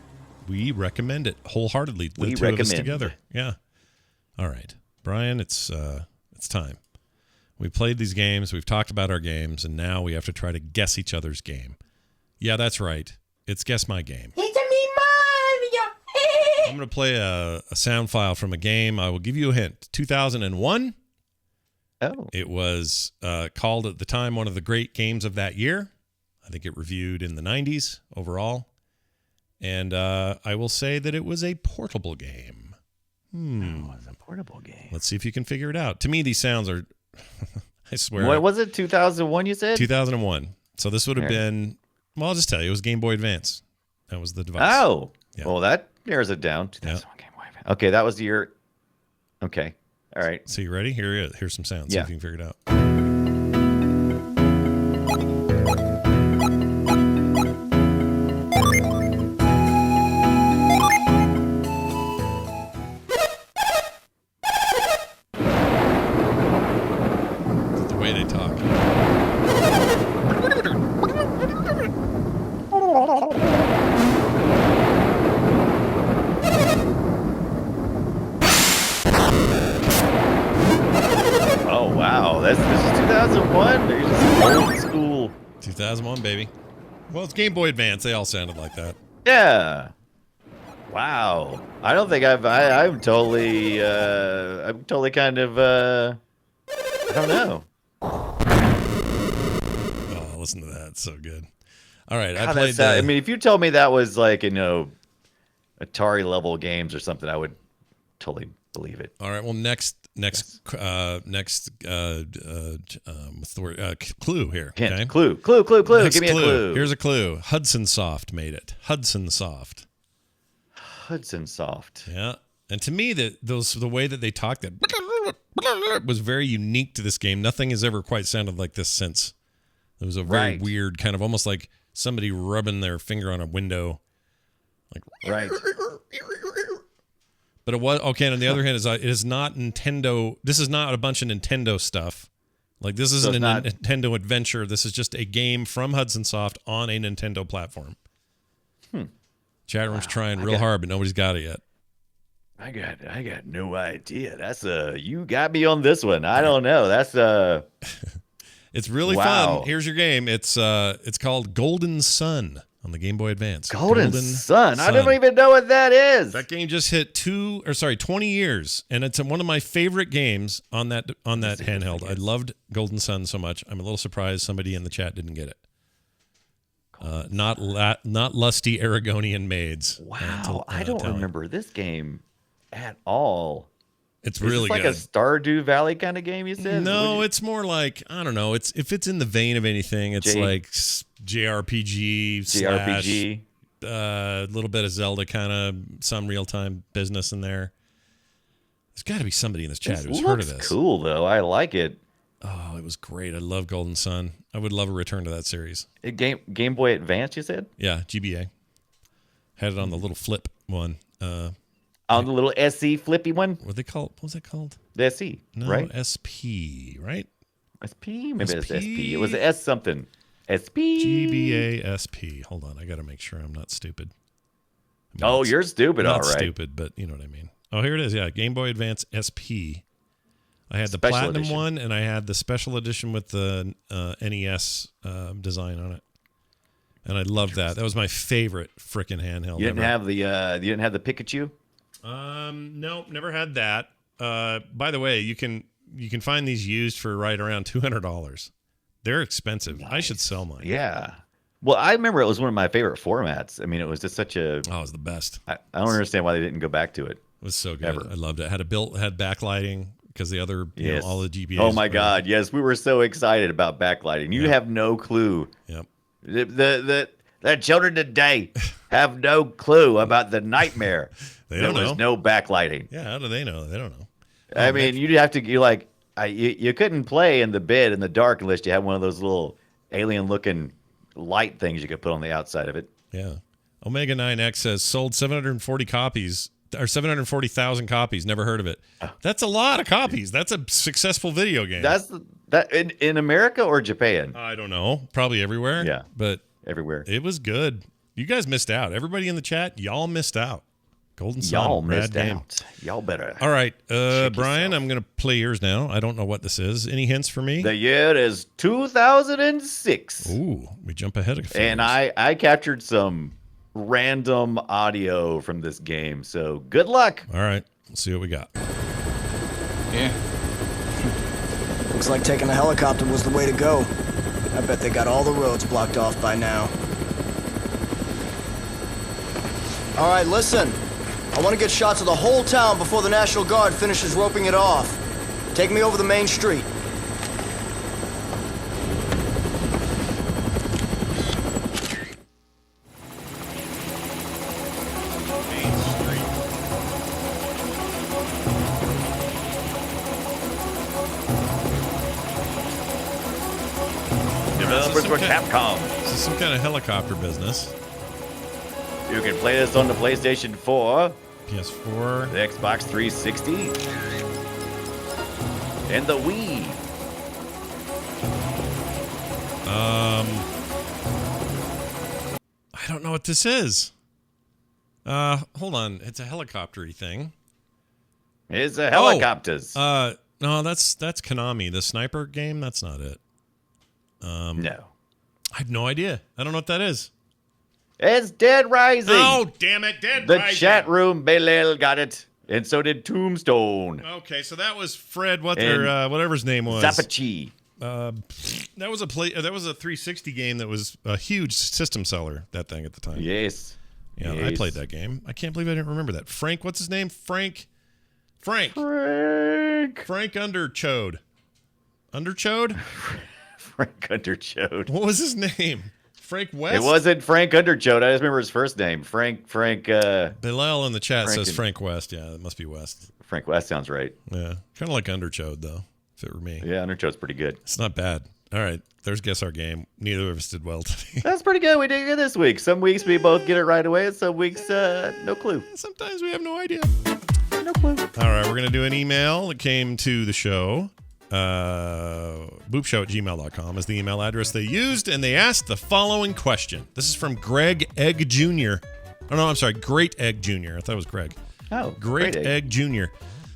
Speaker 1: We recommend it wholeheartedly. The two of us together. Yeah. All right, Brian. It's time. We played these games, we've talked about our games, and now we have to try to guess each other's game. Yeah, that's right. It's Guess My Game.
Speaker 8: It's me, Mario!
Speaker 1: I'm going to play a sound file from a game. I will give you a hint. 2001.
Speaker 2: Oh.
Speaker 1: It was called at the time one of the great games of that year. I think it reviewed in the 90s overall. And I will say that it was a portable game.
Speaker 2: Oh, it's a portable game.
Speaker 1: Let's see if you can figure it out. To me, these sounds are... I swear.
Speaker 2: What was it? 2001, you said?
Speaker 1: 2001. So this would have been... Well, I'll just tell you. It was Game Boy Advance. That was the device.
Speaker 2: Oh. Yeah. Well, that narrows it down. 2001 Game Boy Advance. Okay, that was the year... Okay. All right.
Speaker 1: So you ready? Here's some sounds. See if you can figure it out.
Speaker 2: Oh wow, this is 2001. They're just old school.
Speaker 1: 2001, baby. Well, it's Game Boy Advance. They all sounded like that.
Speaker 2: Yeah. Wow. I don't think I'm totally kind of I don't know.
Speaker 1: Oh, listen to that. It's so good. All right, I played
Speaker 2: I mean, if you told me that was like, Atari level games or something, I would totally believe it.
Speaker 1: All right, well, next what's the word? Clue here.
Speaker 2: Hint.
Speaker 1: Okay?
Speaker 2: Clue.
Speaker 1: Next
Speaker 2: Give me a clue.
Speaker 1: Here's a clue. Hudson Soft made it. Hudson Soft.
Speaker 2: Hudson Soft.
Speaker 1: Yeah. And to me, the way that they talked, that was very unique to this game. Nothing has ever quite sounded like this since. It was a very weird kind of, almost like somebody rubbing their finger on a window. Like,
Speaker 2: right.
Speaker 1: But it was okay. And on the other hand, it is not Nintendo. This is not a bunch of Nintendo stuff. Like, this isn't a Nintendo adventure. This is just a game from Hudson Soft on a Nintendo platform. Chat room's trying real hard, but nobody's got it yet.
Speaker 2: I got no idea. That's you got me on this one. I don't know. That's
Speaker 1: It's really fun. Here's your game. It's called Golden Sun on the Game Boy Advance.
Speaker 2: Golden Sun. I don't even know what that is.
Speaker 1: That game just hit 20 years, and it's one of my favorite games on that handheld. I loved Golden Sun so much. I'm a little surprised somebody in the chat didn't get it. Not lusty Aragonian maids.
Speaker 2: Wow, I don't remember this game at all.
Speaker 1: It's really
Speaker 2: like
Speaker 1: good.
Speaker 2: A Stardew Valley kind of game, you said?
Speaker 1: No, it's more like, I don't know. If it's in the vein of anything, it's like JRPG, a little bit of Zelda, kind of some real-time business in there. There's got to be somebody in this chat who's heard of this.
Speaker 2: Cool, though. I like it.
Speaker 1: Oh, it was great. I love Golden Sun. I would love a return to that series.
Speaker 2: Game Boy Advance, you said?
Speaker 1: Yeah, GBA. Had it on the little flip one.
Speaker 2: On the little SC flippy one?
Speaker 1: What was it called?
Speaker 2: The SC,
Speaker 1: no,
Speaker 2: right?
Speaker 1: SP, right?
Speaker 2: SP? Maybe it's SP. It was S something. SP?
Speaker 1: GBA SP. Hold on. I got to make sure I'm not stupid.
Speaker 2: You're stupid, all right.
Speaker 1: Not stupid, but you know what I mean. Oh, here it is. Yeah, Game Boy Advance SP. I had the Platinum one, and I had the special edition with the NES design on it, and I loved that. That was my favorite frickin' handheld.
Speaker 2: You didn't have the Pikachu?
Speaker 1: No, never had that. By the way, you can find these used for right around $200. They're expensive. Nice. I should sell mine.
Speaker 2: Yeah. Well, I remember it was one of my favorite formats. I mean, it was just such a.
Speaker 1: Oh, it was the best.
Speaker 2: I don't understand why they didn't go back to it.
Speaker 1: It was so good. Ever. I loved it. Had backlighting. Because the other, all the GBAs.
Speaker 2: Oh my God! Yes, we were so excited about backlighting. You have no clue.
Speaker 1: Yep.
Speaker 2: The children today have no clue about the nightmare.
Speaker 1: There
Speaker 2: was no backlighting.
Speaker 1: Yeah, how do they know? They don't know.
Speaker 2: I mean, you'd have to. You couldn't play in the bed in the dark unless you had one of those little alien-looking light things you could put on the outside of it.
Speaker 1: Yeah. Omega 9X says sold 740 copies. Or 740,000 copies. Never heard of it. That's a lot of copies. That's a successful video game.
Speaker 2: That in America or Japan?
Speaker 1: I don't know. Probably everywhere.
Speaker 2: Yeah,
Speaker 1: but
Speaker 2: everywhere.
Speaker 1: It was good. You guys missed out. Everybody in the chat, y'all missed out. Golden Sun.
Speaker 2: Y'all missed out. Y'all better.
Speaker 1: All right, Brian, I'm going to play yours now. I don't know what this is. Any hints for me?
Speaker 2: The year is 2006.
Speaker 1: Ooh, we jump ahead of a few
Speaker 2: And
Speaker 1: years.
Speaker 2: I captured some random audio from this game, so good luck.
Speaker 1: All right, let's see what we got.
Speaker 9: Yeah. Looks like taking a helicopter was the way to go. I bet they got all the roads blocked off by now. All right, listen. I want to get shots of the whole town before the National Guard finishes roping it off. Take me over the main street.
Speaker 2: Developers for Capcom.
Speaker 1: This is some kind of helicopter business.
Speaker 2: You can play this on the PlayStation 4,
Speaker 1: PS4,
Speaker 2: the Xbox 360, and the Wii.
Speaker 1: I don't know what this is. Hold on. It's a helicopter-y thing.
Speaker 2: It's a helicopters.
Speaker 1: Oh, No, that's Konami. The sniper game, that's not it.
Speaker 2: No.
Speaker 1: I have no idea. I don't know what that is.
Speaker 2: It's Dead Rising.
Speaker 1: Oh, damn it. Dead
Speaker 2: the
Speaker 1: Rising.
Speaker 2: chat room, Belel got it. And so did Tombstone.
Speaker 1: Okay, so that was Fred, whatever his name was.
Speaker 2: Zapachi.
Speaker 1: That was a 360 game that was a huge system seller, that thing at the time.
Speaker 2: Yes.
Speaker 1: Yeah,
Speaker 2: yes.
Speaker 1: I played that game. I can't believe I didn't remember that. Frank, what's his name? Frank Underchode. Underchode?
Speaker 2: Frank Underchode.
Speaker 1: What was his name? Frank West?
Speaker 2: It wasn't Frank Underchode. I just remember his first name. Frank.
Speaker 1: Bilal in the chat says Frank West. Yeah, it must be West.
Speaker 2: Frank West sounds right.
Speaker 1: Yeah, kind of like Underchode, though, if it were me.
Speaker 2: Yeah, Underchode's pretty good.
Speaker 1: It's not bad. All right, there's Guess Our Game. Neither of us did well today.
Speaker 2: That's pretty good. We did good this week. Some weeks we both get it right away, and some weeks, no clue.
Speaker 1: Sometimes we have no idea.
Speaker 2: No clue.
Speaker 1: All right, we're going to do an email that came to the show. boopshow@gmail.com is the email address they used, and they asked the following question. This is from Greg Egg Jr. Oh, no, I'm sorry, Great Egg Jr. I thought it was Greg.
Speaker 2: Oh,
Speaker 1: Great Egg Jr.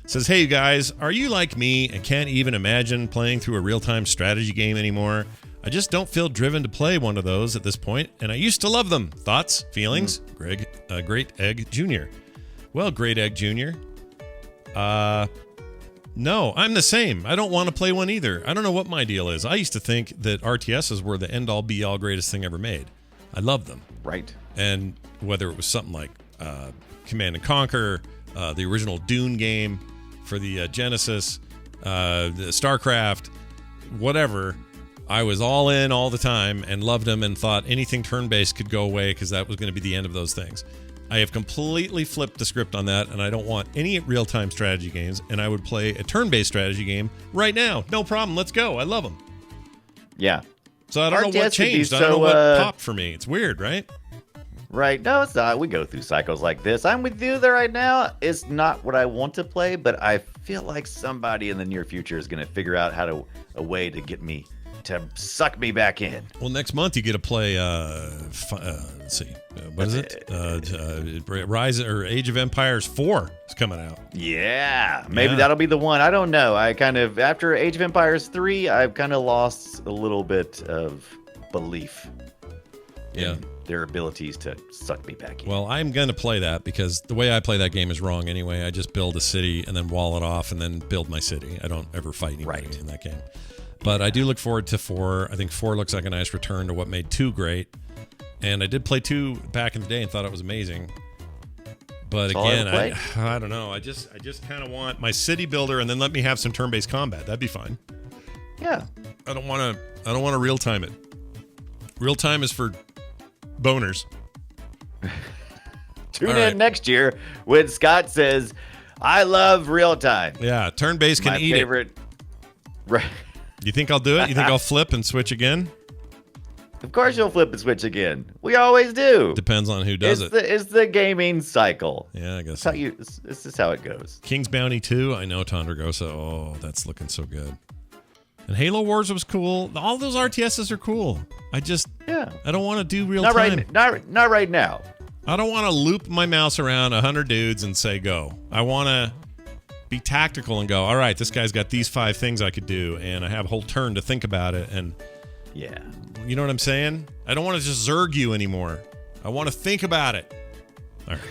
Speaker 1: Says, hey, you guys, are you like me and can't even imagine playing through a real-time strategy game anymore? I just don't feel driven to play one of those at this point, and I used to love them. Thoughts? Feelings? Greg, Great Egg Jr. Well, Great Egg Jr., no, I'm the same. I don't want to play one either. I don't know what my deal is. I used to think that RTSs were the end-all, be-all, greatest thing ever made. I love them.
Speaker 2: Right.
Speaker 1: And whether it was something like Command and Conquer, the original Dune game for the Genesis, the StarCraft, whatever, I was all in all the time and loved them and thought anything turn-based could go away because that was going to be the end of those things. I have completely flipped the script on that, and I don't want any real-time strategy games, and I would play a turn-based strategy game right now. No problem. Let's go. I love them.
Speaker 2: Yeah.
Speaker 1: So I don't know what changed. I don't know what popped for me. It's weird, right?
Speaker 2: Right. No, it's not. We go through cycles like this. I'm with you there right now. It's not what I want to play, but I feel like somebody in the near future is going to figure out a way to get me, to suck me back in.
Speaker 1: Well, next month you get to play, let's see, what is it? Rise or Age of Empires 4 is coming out.
Speaker 2: Yeah, maybe that'll be the one. I don't know. After Age of Empires 3, I've kind of lost a little bit of belief in their abilities to suck me back in.
Speaker 1: Well, I'm going to play that because the way I play that game is wrong anyway. I just build a city and then wall it off and then build my city. I don't ever fight anybody in that game. But I do look forward to 4. I think 4 looks like a nice return to what made 2 great. And I did play 2 back in the day and thought it was amazing. But again, I don't know. I just kind of want my city builder and then let me have some turn-based combat. That'd be fine.
Speaker 2: Yeah.
Speaker 1: I don't want to real time it. Real time is for boners.
Speaker 2: Tune in next year when Scott says, "I love real time."
Speaker 1: Yeah, turn-based can eat
Speaker 2: favorite. Right.
Speaker 1: You think I'll do it? You think I'll flip and switch again?
Speaker 2: Of course you'll flip and switch again. We always do.
Speaker 1: Depends on who does it.
Speaker 2: It's the gaming cycle.
Speaker 1: Yeah, I guess.
Speaker 2: This is how it goes.
Speaker 1: King's Bounty 2, I know Tondragosa. Oh, that's looking so good. And Halo Wars was cool. All those RTSs are cool. I don't want to do real time.
Speaker 2: Not right now.
Speaker 1: I don't want to loop my mouse around 100 dudes and say go. I want to be tactical and go, all right, this guy's got these 5 things I could do, and I have a whole turn to think about it. And
Speaker 2: yeah,
Speaker 1: you know what I'm saying? I don't want to just zerg you anymore. I want to think about it. All right.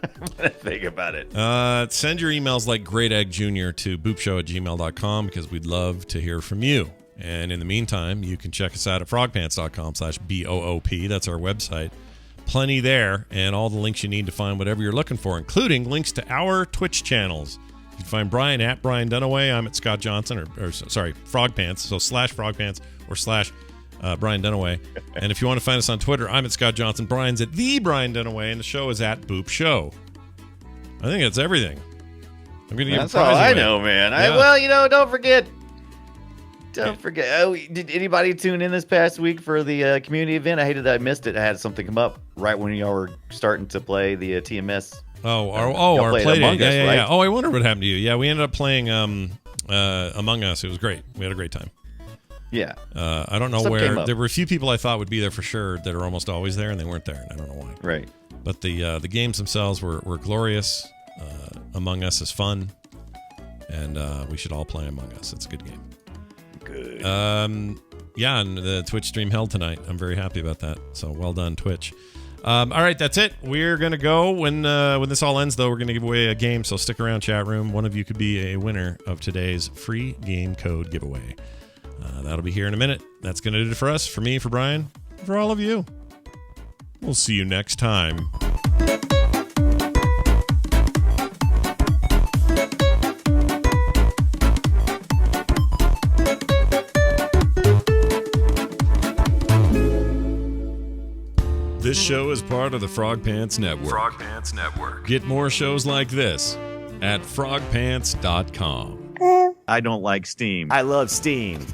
Speaker 2: I'm gonna think about it.
Speaker 1: Send your emails like Great Egg Jr. to boopshow@gmail.com because we'd love to hear from you. And in the meantime, you can check us out at frogpants.com/BOOP. That's our website. Plenty there, and all the links you need to find whatever you're looking for, including links to our Twitch channels. You can find Brian at Brian Dunaway. I'm at Scott Johnson, or sorry, Frogpants. So /Frogpants or /Brian Dunaway. And if you want to find us on Twitter, I'm at Scott Johnson. Brian's at the Brian Dunaway, and the show is at Boop Show. I think that's everything. I'm going to give
Speaker 2: That's all I know, man. Don't forget. Oh, did anybody tune in this past week for the community event? I hated that I missed it. I had something come up right when y'all were starting to play the TMS.
Speaker 1: Our play date. Yeah.
Speaker 2: Right?
Speaker 1: Oh, I wonder what happened to you. Yeah, we ended up playing Among Us. It was great. We had a great time.
Speaker 2: Yeah.
Speaker 1: I don't know where. There were a few people I thought would be there for sure that are almost always there, and they weren't there. And I don't know why.
Speaker 2: Right.
Speaker 1: But the games themselves were glorious. Among Us is fun. And we should all play Among Us. It's a good game.
Speaker 2: Good.
Speaker 1: Yeah, and the Twitch stream held tonight. I'm very happy about that. So well done, Twitch. All right, that's it. We're going to go. When this all ends, though, we're going to give away a game. So stick around, chat room. One of you could be a winner of today's free game code giveaway. That'll be here in a minute. That's going to do it for us, for me, for Brian, for all of you. We'll see you next time. This show is part of the Frog Pants Network.
Speaker 3: Frog Pants Network.
Speaker 1: Get more shows like this at frogpants.com.
Speaker 2: I don't like Steam. I love Steam.